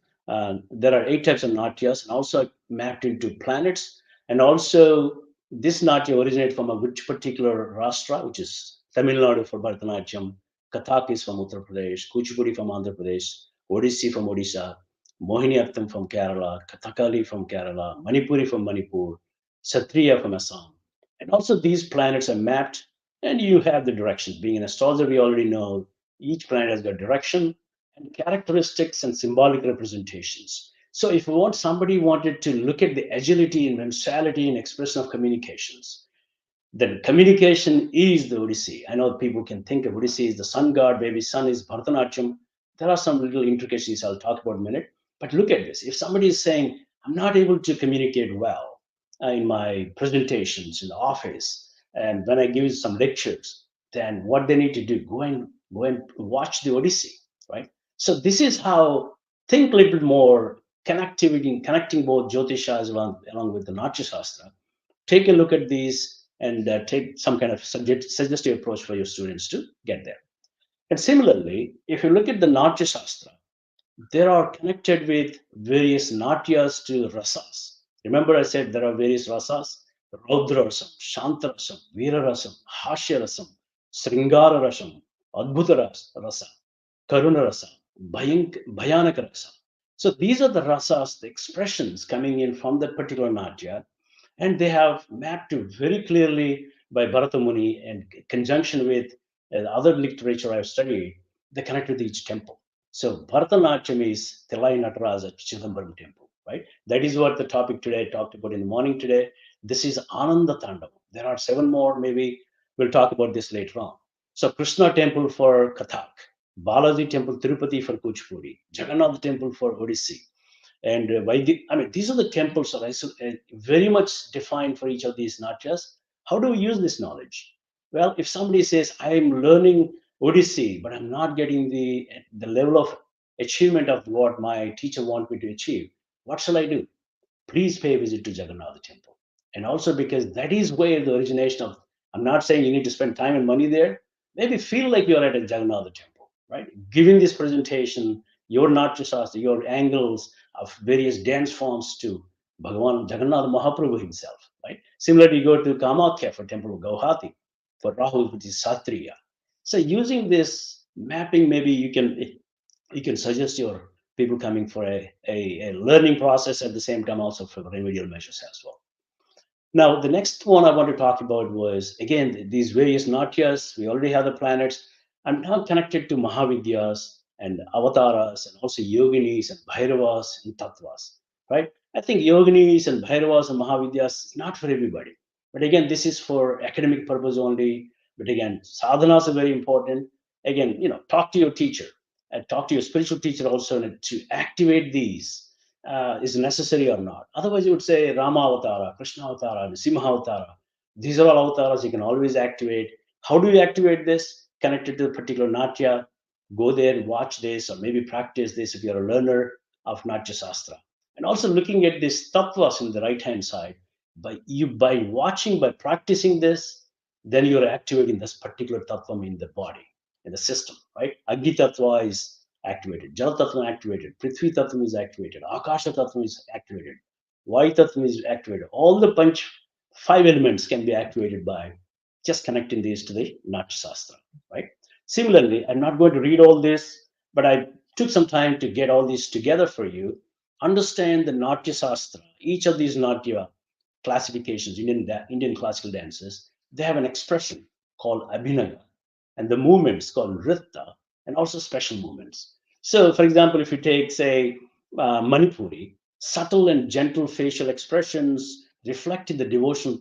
there are 8 types of Natyas and also mapped into planets. And also, this Natya originates from a which particular Rashtra, which is Tamil Nadu for Bharatanatyam, Kathak is from Uttar Pradesh, Kuchipudi from Andhra Pradesh, Odissi from Odisha, Mohiniyattam from Kerala, Kathakali from Kerala, Manipuri from Manipur, Satriya from Assam. And also, these planets are mapped and you have the directions. Being an astrologer, we already know each planet has got direction and characteristics and symbolic representations. So if somebody wanted to look at the agility and mentality and expression of communications, then communication is the Odissi. I know people can think of Odissi as the sun god, maybe sun is Bharatanatyam. There are some little intricacies I'll talk about in a minute. But look at this. If somebody is saying, I'm not able to communicate well in my presentations in the office, and when I give some lectures, then what they need to do, go and watch the Odissi, right? So this is how, think a little bit more connecting both Jyotish along with the Natya Shastra. Take a look at these and take some kind of suggestive approach for your students to get there. And similarly, if you look at the Natya Shastra, they are connected with various natyas to rasas. Remember, I said there are various rasas: Raudra rasam, Shanta rasam, Veera rasam, Hashya rasam, Sringara rasam, Adbhuta rasa, Karuna rasa, Bhayanaka rasa. So these are the rasas, the expressions coming in from that particular natya, and they have mapped to very clearly by Bharata Muni in conjunction with other literature I've studied. They connect with each temple. So Bharatanatyam is Thelai Nataraja Chidambaram temple, right? That is what the topic today I talked about in the morning today. This is Ananda Tandavam. There are 7 more, maybe we'll talk about this later on. So Krishna temple for Kathak, Balaji temple Tirupati for Kuchipudi, Jagannath temple for Odissi, and I mean, these are the temples that are very much defined for each of these natyas. How do we use this knowledge? Well, if somebody says, I'm learning Odissi, but I'm not getting the level of achievement of what my teacher wants me to achieve, what shall I do? Please pay a visit to Jagannath temple. And also because that is where the origination of, I'm not saying you need to spend time and money there, maybe feel like you're at a Jagannath temple, right? Giving this presentation, your Natya Shastra, your angles of various dance forms to Bhagavan Jagannath Mahaprabhu himself, right? Similarly, you go to Kamakhya for temple of Gauhati, for Rahu, which is Satriya. So using this mapping, maybe you can suggest your people coming for a learning process at the same time also for remedial measures as well. Now, the next one I want to talk about was, again, these various natyas. We already have the planets. I'm now connected to Mahavidyas. and avatars, and also yoginis and bhairavas and tattvas, right? I think yoginis and bhairavas and mahavidyas is not for everybody. But again, this is for academic purpose only. But again, sadhanas are very important. Again, talk to your teacher and talk to your spiritual teacher also to activate these is necessary or not. Otherwise, you would say Rama Avatara, Krishna Avatara, Simha Avatara. These are all avatars you can always activate. How do you activate this? Connected to a particular Natya. Go there and watch this, or maybe practice this if you're a learner of Natya Shastra. And also looking at this tattvas in the right hand side, by watching, by practicing this, then you're activating this particular tattva in the body, in the system, right? Agni tattva is activated, Jal tattva activated, Prithvi tattva is activated, Akasha tattva is activated, Vayu tattva is activated. All the five elements can be activated by just connecting these to the Natya Shastra, right? Similarly, I'm not going to read all this, but I took some time to get all these together for you. Understand the Natya Shastra. Each of these Natya classifications, Indian classical dances, they have an expression called Abhinaya, and the movements called Nritta, and also special movements. So, for example, if you take, say, Manipuri, subtle and gentle facial expressions reflecting the devotional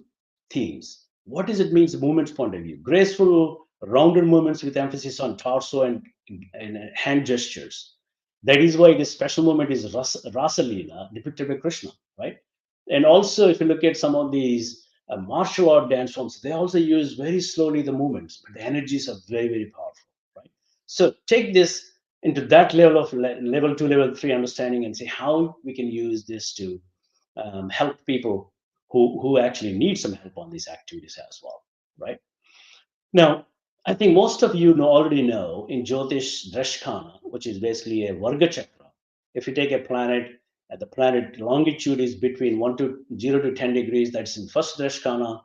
themes. What does it mean, the movements point of view? Graceful, rounded movements with emphasis on torso and hand gestures. That is why this special movement is Rasa Leela, depicted by Krishna, right? And also, if you look at some of these martial art dance forms, they also use very slowly the movements, but the energies are very, very powerful, right? So take this into that level of level 2, level 3 understanding, and see how we can use this to help people who actually need some help on these activities as well, right? Now, I think most of you already know in Jyotish Drashkana, which is basically a Varga Chakra. If you take a planet, the planet longitude is between 0 to 10 degrees, that's in first Drashkana,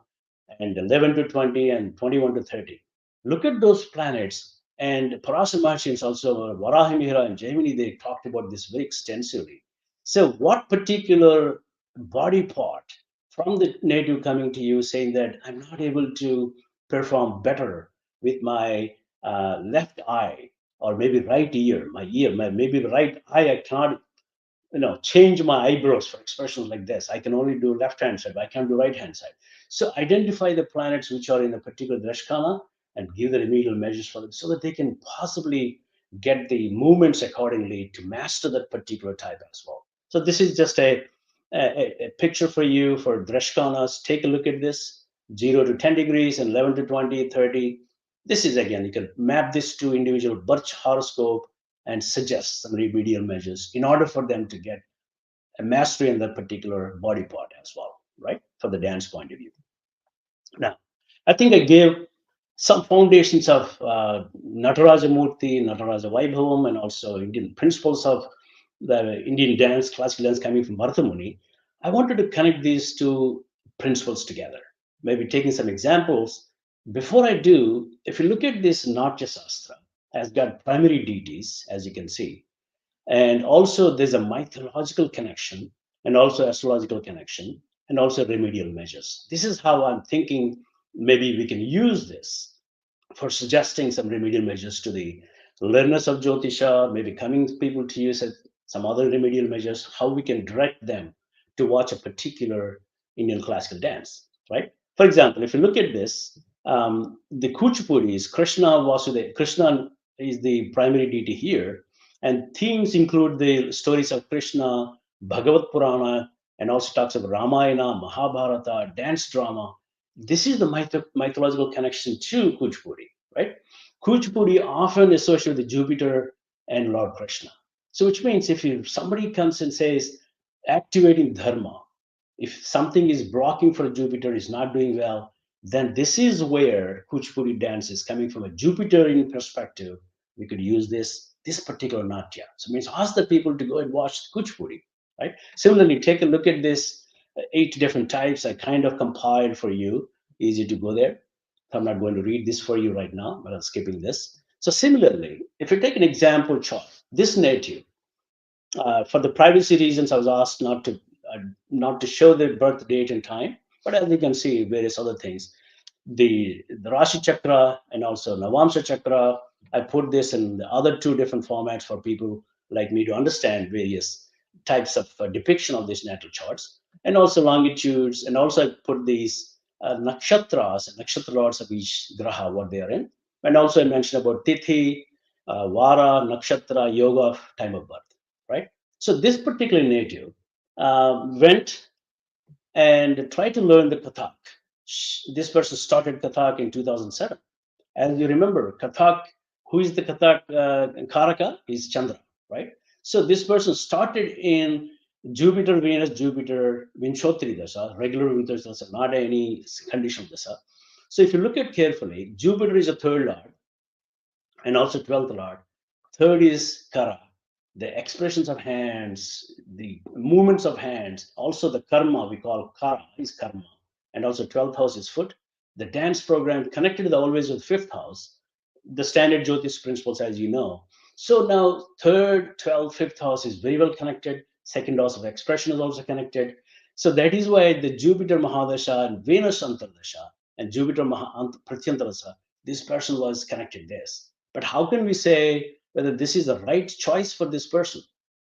and 11 to 20 and 21 to 30. Look at those planets. And Parasa Maharishi, also Varahimihira and Jaimini, they talked about this very extensively. So what particular body part from the native coming to you saying that I'm not able to perform better with my left eye, or maybe right ear, maybe right eye, I cannot change my eyebrows for expressions like this. I can only do left hand side, but I can't do right hand side. So identify the planets which are in a particular drashkana and give the remedial measures for them so that they can possibly get the movements accordingly to master that particular type as well. So this is just a picture for you for drashkanas. Take a look at this: 0 to 10 degrees and 11 to 20, 30. This is, again, you can map this to individual birth horoscope and suggest some remedial measures in order for them to get a mastery in that particular body part as well, right? For the dance point of view. Now, I think I gave some foundations of Nataraja Murti, Nataraja Vaibhavam, and also Indian principles of the Indian dance, classical dance coming from Bharata Muni. I wanted to connect these two principles together, maybe taking some examples. Before I do, if you look at this Natya Shastra, has got primary deities, as you can see, and also there's a mythological connection, and also astrological connection, and also remedial measures. This is how I'm thinking maybe we can use this for suggesting some remedial measures to the learners of Jyotisha, maybe coming people to use some other remedial measures, how we can direct them to watch a particular Indian classical dance, right? For example, if you look at this, the Kuchipudi is Krishna Vasudeva. Krishna is the primary deity here, and themes include the stories of Krishna, Bhagavat Purana, and also talks of Ramayana, Mahabharata, dance drama. This is the mythological connection to Kuchipudi, right? Kuchipudi often associated with Jupiter and Lord Krishna. So which means if somebody comes and says activating dharma, if something is blocking for Jupiter, is not doing well, then this is where Kuchipudi dance is coming from a Jupiterian perspective. We could use this particular natya. So it means ask the people to go and watch Kuchipudi, right? Similarly, take a look at this 8 different types I kind of compiled for you. Easy to go there. I'm not going to read this for you right now, but I'm skipping this. So similarly, if you take an example chart, this native, for the privacy reasons, I was asked not to show the birth date and time, but as you can see, various other things. The Rashi Chakra and also Navamsa Chakra, I put this in the other two different formats for people like me to understand various types of depiction of these natal charts, and also longitudes, and also I put these nakshatras and nakshatra lords of each graha, what they are in. And also I mentioned about tithi, vara, nakshatra, yoga of time of birth, right? So this particular native went and tried to learn the Kathak. This person started Kathak in 2007. As you remember, Kathak, who is the Kathak Karaka? Is Chandra, right? So this person started in Jupiter, Venus, Jupiter, Vinchotri Dasa, regular Vinchotri Dasa, not any conditional Dasa. So if you look at carefully, Jupiter is a third lord and also 12th lord. Third is Kara, the expressions of hands, the movements of hands, also the karma we call Kara is karma, and also 12th house is foot. The dance program connected to the always with fifth house, the standard Jyotish principles, as you know. So now third, 12th, fifth house is very well connected. Second house of expression is also connected. So that is why the Jupiter Mahadasha and Venus Antardasha and Jupiter Pratyantarasha, this person was connected this. But how can we say whether this is the right choice for this person?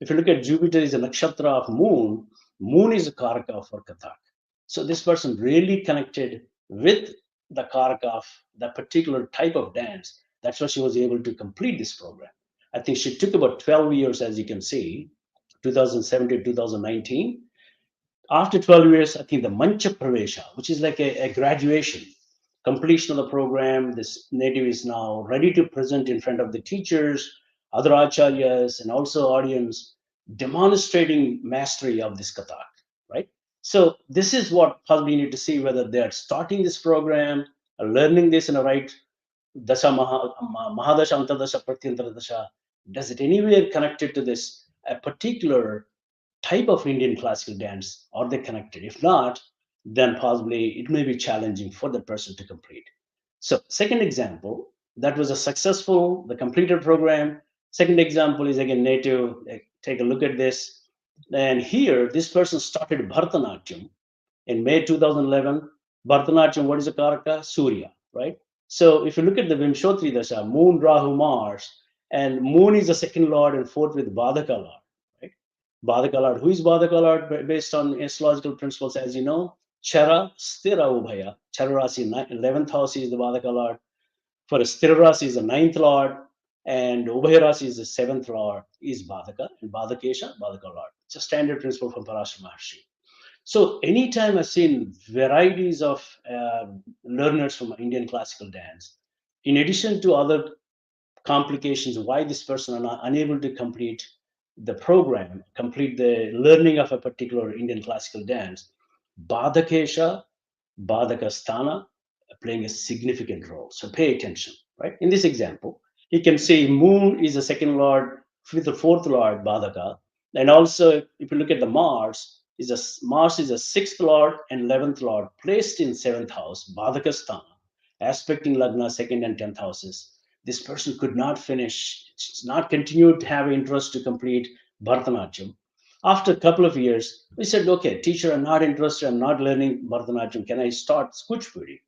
If you look at Jupiter is a nakshatra of moon, moon is a karaka for Kathak. So this person really connected with the karaka of that particular type of dance. That's why she was able to complete this program. I think she took about 12 years, as you can see, 2007 to 2019. After 12 years, I think the Mancha Pravesha, which is like a graduation, completion of the program, this native is now ready to present in front of the teachers, other acharyas, and also audience, demonstrating mastery of this Kathak, right? So this is what possibly you need to see whether they are starting this program, learning this in a right Dasha Mahadasha, Antardasha, Pratyantara Dasha. Does it anywhere connected to this a particular type of Indian classical dance? Are they connected? If not, then possibly it may be challenging for the person to complete. So, second example, that was a successful, the completed program. Second example is again native. Take a look at this. And here, this person started Bharatanatyam in May 2011. Bharatanatyam, what is a Karaka? Surya, right? So if you look at the Vimshotri Dasha, Moon, Rahu, Mars, and Moon is the second lord and fourth with Badaka lord, right? Badaka lord. Who is Badaka lord based on astrological principles, as you know? Chara, Stira, Ubhaya. Chara Rasi, 11th house is the Badaka lord. For Stira Rasi is the 9th lord, and Ubhaya Rasi is the 7th lord, is Badaka, and Badakesha, Badaka lord. It's a standard principle from Parashar Maharshi. So anytime I've seen varieties of learners from Indian classical dance, in addition to other complications, why this person are not unable to complete the program, complete the learning of a particular Indian classical dance, Badakesha, Badakasthana playing a significant role. So pay attention, right? In this example, you can see Moon is the second lord, with the fourth lord, Badaka. And also, if you look at the Mars is a sixth lord and 11th lord placed in seventh house, Badakasthana, aspecting Lagna, second and 10th houses. This person could not finish, not continue to have interest to complete Bharatanatyam. After a couple of years, we said, okay, teacher, I'm not interested, I'm not learning Bharatanatyam. Can I start Kuchipudi?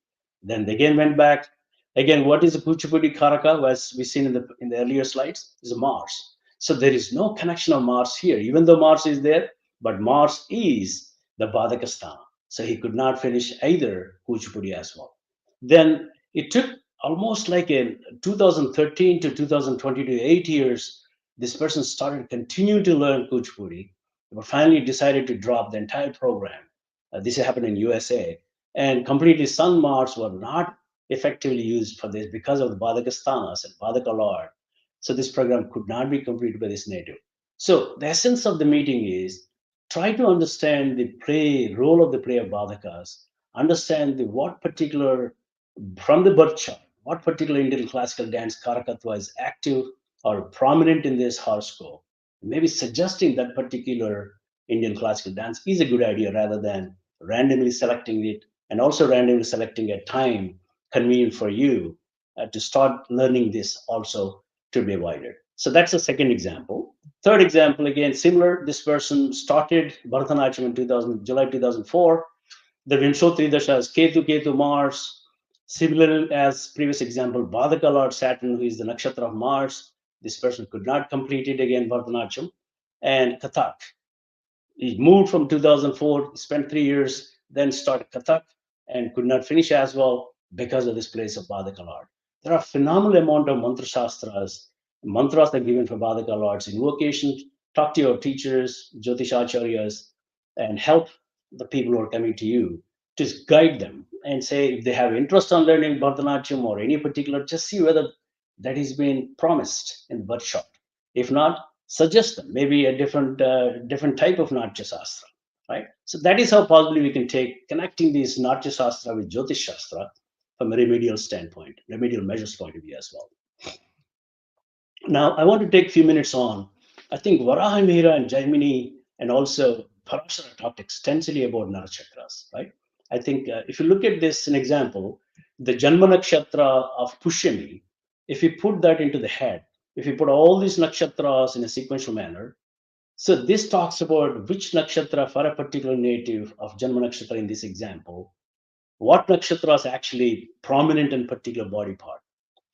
Then they again went back. Again, what is the Kuchipudi Karaka, as we've seen in the earlier slides, is a Mars. So there is no connection of Mars here, even though Mars is there, but Mars is the Badakasthana. So he could not finish either Kuchipudi as well. Then it took almost like a 2013 to 2022, 8 years, this person started continuing to learn Kuchipudi, but finally decided to drop the entire program. This happened in USA, and completely Sun Mars were not effectively used for this because of the Badakasthanas and Badaka Lord. So this program could not be completed by this native. So the essence of the meeting is try to understand the role of the play of Badakas, understand what particular, from the birth chart, what particular Indian classical dance Karakatva is active or prominent in this horoscope. Maybe suggesting that particular Indian classical dance is a good idea rather than randomly selecting it, and also randomly selecting a time convenient for you to start learning this also to be avoided. So that's the second example. Third example, again, similar. This person started Bharatanatyam in July 2004. The Vimshotri Dasha is Ketu, Ketu, Mars, Similar as previous example, Badaka Lord Saturn, who is the nakshatra of Mars, this person could not complete it again, Bharatanatyam. And Kathak, he moved from 2004, spent 3 years, then started Kathak and could not finish as well because of this place of Badaka Lord. There are phenomenal amount of mantra shastras, mantras are given for Badaka Lords, invocation. Talk to your teachers, Jyotish Acharyas, and help the people who are coming to you. Just guide them and say if they have interest on learning Bharatanatyam or any particular, just see whether that is being promised in the workshop. If not, suggest them maybe a different type of Natya Shastra, right? So that is how possibly we can take connecting these Natya Shastra with Jyotish Shastra from a remedial standpoint, remedial measures point of view as well. Now, I want to take a few minutes on. I think Varaha Mihira and Jaimini and also Parashara talked extensively about Narachakras, right? I think if you look at this, an example, the Janma Nakshatra of Pushyami, if you put that into the head, if you put all these nakshatras in a sequential manner, so this talks about which nakshatra for a particular native of Janma Nakshatra in this example, what nakshatra is actually prominent in particular body part.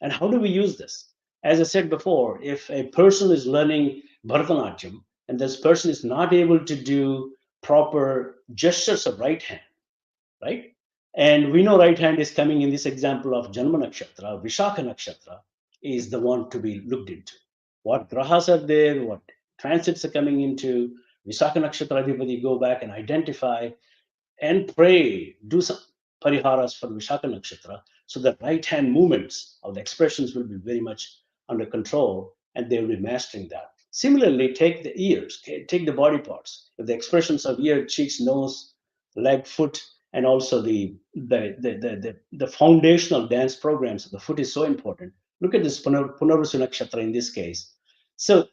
And how do we use this? As I said before, if a person is learning Bharatanatyam and this person is not able to do proper gestures of right hand, right? And we know right hand is coming in this example of Janma Nakshatra, Vishakha Nakshatra is the one to be looked into. What grahas are there, what transits are coming into Vishakha Nakshatra, everybody go back and identify and pray, do some pariharas for Vishakha Nakshatra, so that right hand movements of the expressions will be very much under control and they will be mastering that. Similarly, take the ears, take the body parts. If the expressions of ear, cheeks, nose, leg, foot, and also the foundational dance programs of the foot is so important. Look at this Punarvasu Nakshatra in this case. So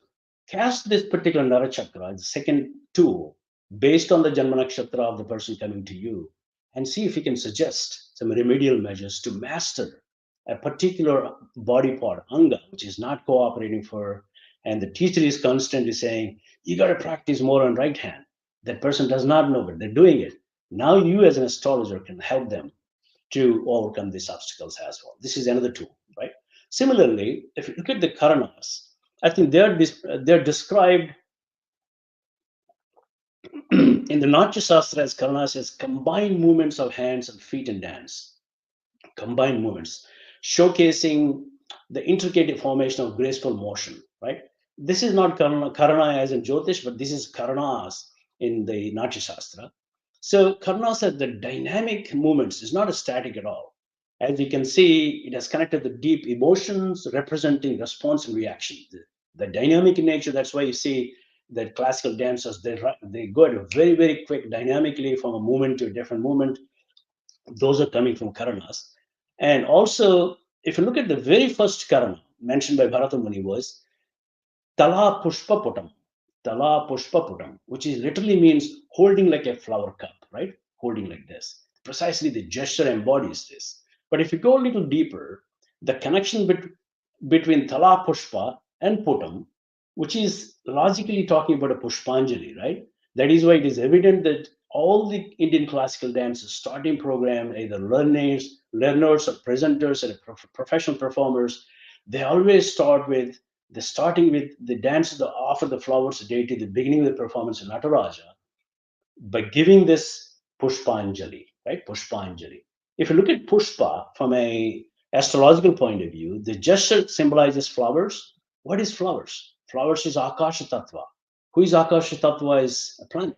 cast this particular Nara Chakra, the second tool, based on the Janma Nakshatra of the person coming to you, and see if you can suggest some remedial measures to master a particular body part, Anga, which is not cooperating for, and the teacher is constantly saying, you got to practice more on right hand. That person does not know, but they're doing it. Now you as an astrologer can help them to overcome these obstacles as well. This is another tool, right? Similarly, if you look at the Karanas, I think they're described in the Natya Shastra as Karanas as combined movements of hands and feet in dance, combined movements, showcasing the intricate formation of graceful motion, right? This is not Karana as in Jyotish, but this is Karanas in the Natya Shastra. So Karanas are the dynamic movements, it's not a static at all. As you can see, it has connected the deep emotions representing response and reaction. The dynamic in nature, that's why you see that classical dancers, they go at a very, very quick, dynamically from a movement to a different movement. Those are coming from Karanas. And also, if you look at the very first Karana mentioned by Bharata Muni was Tala Pushpaputam, Tala Pushpaputam, which is literally means holding like a flower cup, right? Holding like this. Precisely the gesture embodies this. But if you go a little deeper, the connection between Tala Pushpa and Putam, which is logically talking about a Pushpanjali, right? That is why it is evident that all the Indian classical dances starting program, either learners or presenters or professional performers, they always start with starting with the dances that offer the flowers to deity, the beginning of the performance of Nataraja, by giving this Pushpanjali, right? Pushpanjali. If you look at Pushpa from a astrological point of view, the gesture symbolizes flowers. What is flowers? Flowers is Akasha Tattva. Who is Akasha Tattva is a planet,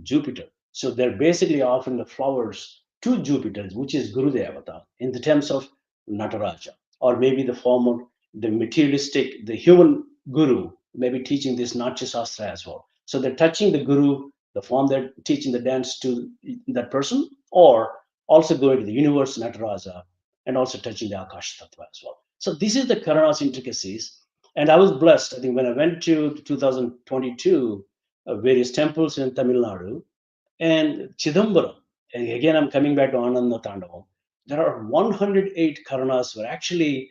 Jupiter. So they're basically offering the flowers to Jupiter, which is Guru Devata, in the terms of Nataraja, or maybe the form of the materialistic, the human Guru, maybe teaching this Natya Shastra as well. So they're touching the Guru, the form they're teaching the dance to that person, or also going to the universe, Nataraja, and also touching the Akash Tattva as well. So this is the Karanas intricacies. And I was blessed, I think, when I went to 2022, various temples in Tamil Nadu, and Chidambaram, and again, I'm coming back to Ananda Tandavam, there are 108 Karanas were actually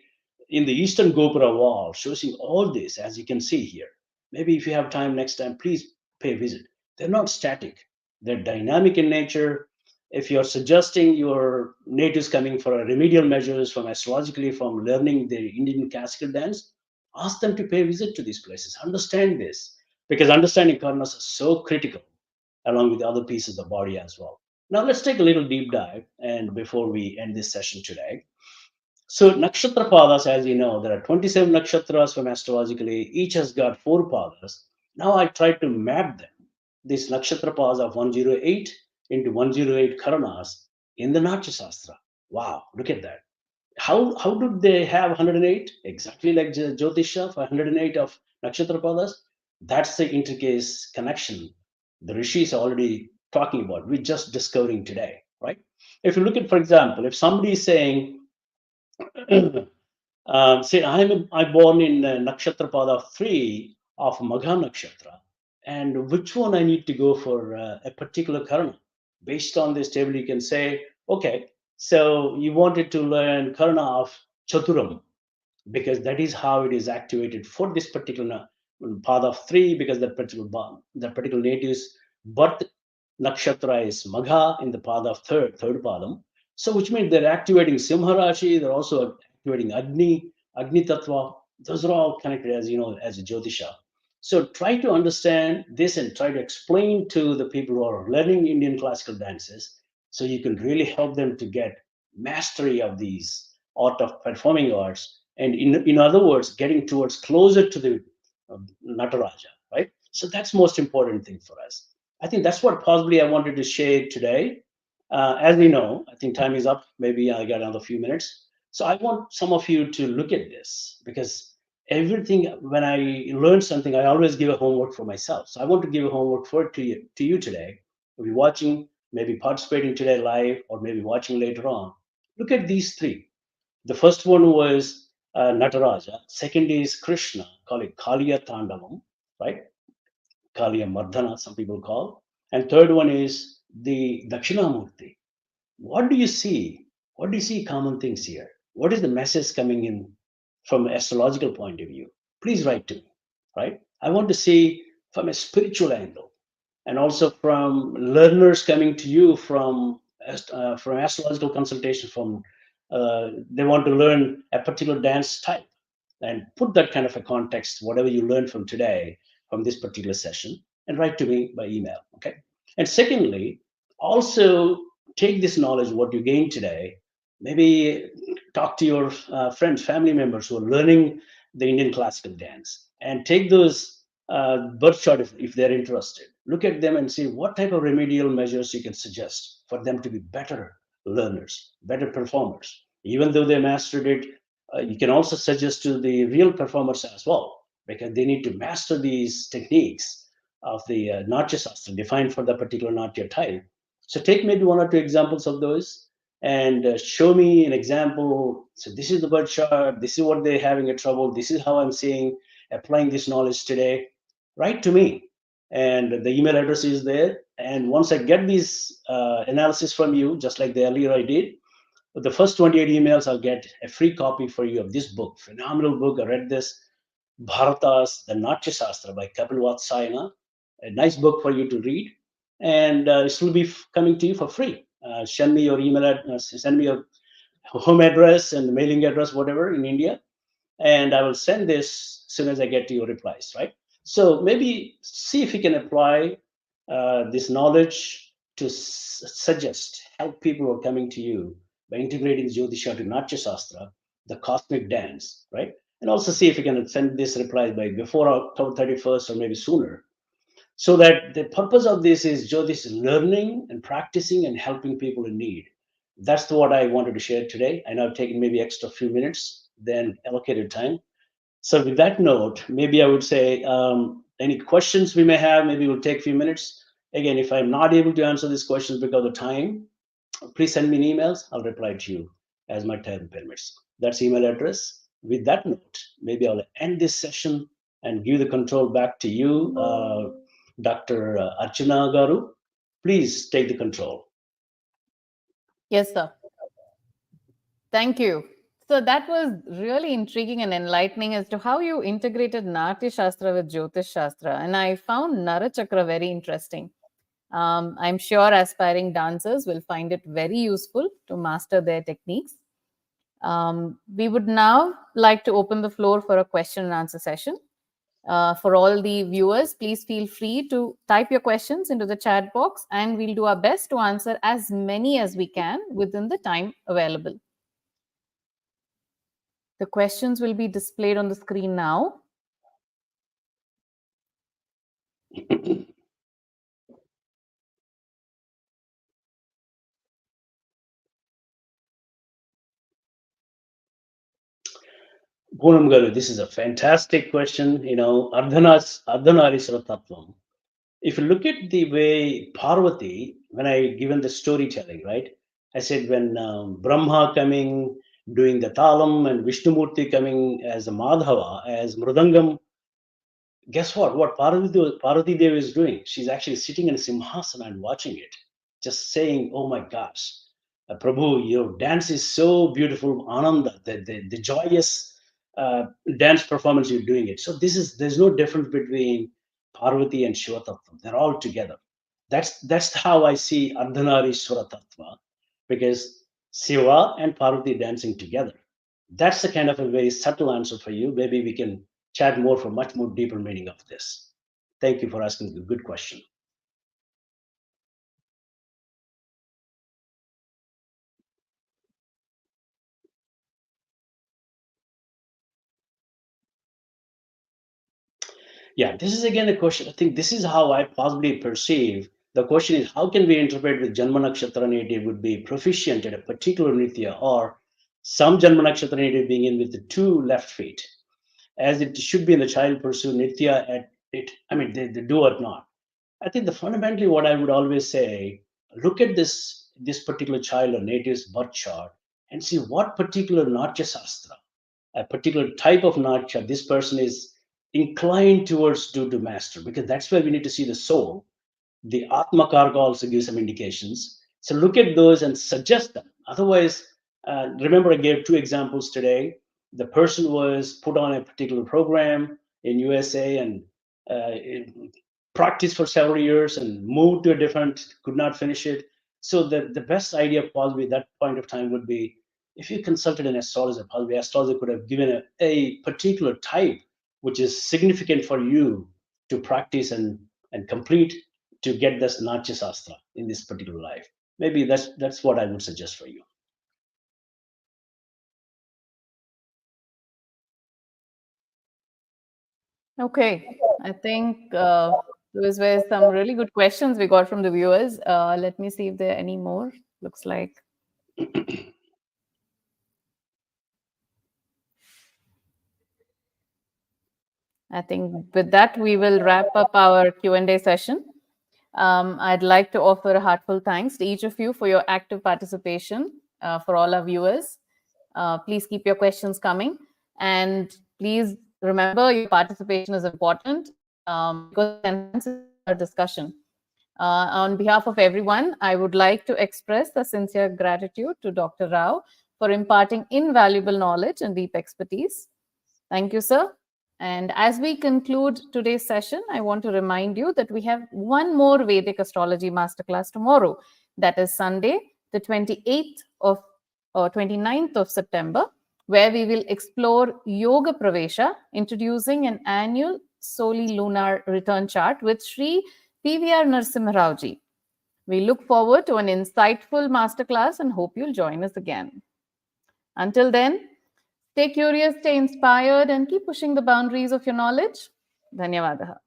in the eastern Gopura wall, showing all this, as you can see here. Maybe if you have time next time, please pay a visit. They're not static. They're dynamic in nature. If you're suggesting your natives coming for a remedial measures from astrologically from learning the Indian classical dance, ask them to pay visit to these places. Understand this because understanding Karanas is so critical along with other pieces of the body as well. Now let's take a little deep dive and before we end this session today. So nakshatra padas, as you know, there are 27 nakshatras from astrologically. Each has got 4 padas. Now I tried to map them, these nakshatra padas of 108 into 108 karanas in the Natya Shastra. Wow, look at that. How did they have 108? Exactly like Jyotisha for 108 of nakshatra padas. That's the intricate connection the rishis are already talking about. We're just discovering today, right? If you look at, for example, if somebody is saying, say I born in Nakshatra Pada 3 of Magha Nakshatra, and which one I need to go for a particular Karana. Based on this table, you can say, okay, so you wanted to learn Karana of Chaturam, because that is how it is activated for this particular path of 3, because that particular native's birth nakshatra is Magha in the path of third padam. So which means they're activating Simharashi, they're also activating Agni Tattva. Those are all connected, as you know, as a Jyotisha. So try to understand this and try to explain to the people who are learning Indian classical dances, so you can really help them to get mastery of these art of performing arts, and in other words, getting towards closer to the Nataraja, right? So that's most important thing for us. I think that's what possibly I wanted to share today. As we know, I think time is up. Maybe I got another few minutes. So I want some of you to look at this, because everything, when I learn something, I always give a homework for myself. So I want to give a homework to you today. If you're watching, maybe participating today live, or maybe watching later on, look at these 3. The first one was Nataraja. Second is Krishna, call it Kaliya Tandavam, right? Kaliya Mardhana, some people call. And third one is the Dakshinamurti. What do you see? What do you see common things here? What is the message coming in from an astrological point of view? Please write to me, right? I want to see from a spiritual angle, and also from learners coming to you from astrological consultation. From they want to learn a particular dance type, and put that kind of a context, whatever you learned from today, from this particular session, and write to me by email. Okay. And secondly, also take this knowledge, what you gained today, maybe talk to your friends, family members who are learning the Indian classical dance, and take those birth chart if they're interested. Look at them and see what type of remedial measures you can suggest for them to be better learners, better performers. Even though they mastered it, you can also suggest to the real performers as well, because they need to master these techniques of the Natya Shastra defined for the particular Natya type. So take maybe 1 or 2 examples of those, and show me an example. So this is the birth chart. This is what they're having a trouble. This is how I'm seeing applying this knowledge today. Write to me, and the email address is there. And once I get these analysis from you, just like the earlier I did, the first 28 emails, I'll get a free copy for you of this book. Phenomenal book. I read this, Bharatas, the Natya Shastra by Kapil Vatsayana. A nice book for you to read. And this will be coming to you for free. Send me your email address, send me your home address and mailing address, whatever, in India. And I will send this as soon as I get to your replies, right? So maybe see if you can apply this knowledge to suggest, help people who are coming to you by integrating Jyotisha to Natya Shastra, the cosmic dance, right? And also see if you can send this reply by before October 31st or maybe sooner. So that the purpose of this is Jyotish learning and practicing and helping people in need. That's what I wanted to share today. I know I've taken maybe extra few minutes than allocated time. So with that note, maybe I would say any questions we may have, maybe we'll take a few minutes. Again, if I'm not able to answer these questions because of time, please send me an emails. I'll reply to you as my time permits. That's email address. With that note, maybe I'll end this session and give the control back to you, Dr. Archana Garu. Please take the control. Yes, sir. Thank you. So that was really intriguing and enlightening as to how you integrated Natya Shastra with Jyotish Shastra. And I found Narachakra very interesting. I'm sure aspiring dancers will find it very useful to master their techniques. We would now like to open the floor for a question and answer session. For all the viewers, please feel free to type your questions into the chat box, and we'll do our best to answer as many as we can within the time available. The questions will be displayed on the screen now. Poonam Garu, this is a fantastic question. Ardhanariswara Tattvam. If you look at the way Parvati, when I given the storytelling, right? I said when Brahma coming, doing the talam, and Vishnumurti coming as a Madhava, as Mridangam, guess what? What Parvati Devi is doing? She's actually sitting in a Simhasana and watching it, just saying, oh my gosh, Prabhu, your dance is so beautiful, Ananda, the joyous dance performance you're doing it. So there's no difference between Parvati and Shiva Tattva. They're all together. That's how I see Ardhanarishwara Tattva, because Shiva and Parvati dancing together. That's the kind of a very subtle answer for you. Maybe we can chat more for much more deeper meaning of this. Thank you for asking a good question. Yeah, this is again a question. I think this is how I possibly perceive. The question is, how can we interpret with Janma Nakshatra native would be proficient at a particular Nitya, or some Janma Nakshatra native being in with the two left feet, as it should be in the child pursue Nitya at it. I mean, they do or not. I think the fundamentally what I would always say, look at this particular child or native's birth chart and see what particular Natya Shastra, a particular type of Natya this person is inclined towards to master, because that's where we need to see the soul. The Atma Karga also gives some indications. So look at those and suggest them. Otherwise, remember I gave two examples today. The person was put on a particular program in USA and practiced for several years and moved to a different, could not finish it. So the best idea probably at that point of time would be, if you consulted an astrologer, probably astrologer could have given a particular type which is significant for you to practice and complete to get this Natya Shastra in this particular life. Maybe that's what I would suggest for you. Okay, I think those were some really good questions we got from the viewers. Let me see if there are any more. Looks like. I think with that, we will wrap up our Q&A session. I'd like to offer a heartfelt thanks to each of you for your active participation. For all our viewers, please keep your questions coming. And please remember, your participation is important because it enhances our discussion. On behalf of everyone, I would like to express a sincere gratitude to Dr. Rao for imparting invaluable knowledge and deep expertise. Thank you, sir. And as we conclude today's session, I want to remind you that we have one more Vedic Astrology Masterclass tomorrow. That is Sunday, the 28th of or 29th of September, where we will explore Yoga Pravesha, introducing an annual Soli lunar return chart with Sri PVR Narasimha. We look forward to an insightful masterclass and hope you'll join us again. Until then, stay curious, stay inspired, and keep pushing the boundaries of your knowledge. Dhanyavadaha.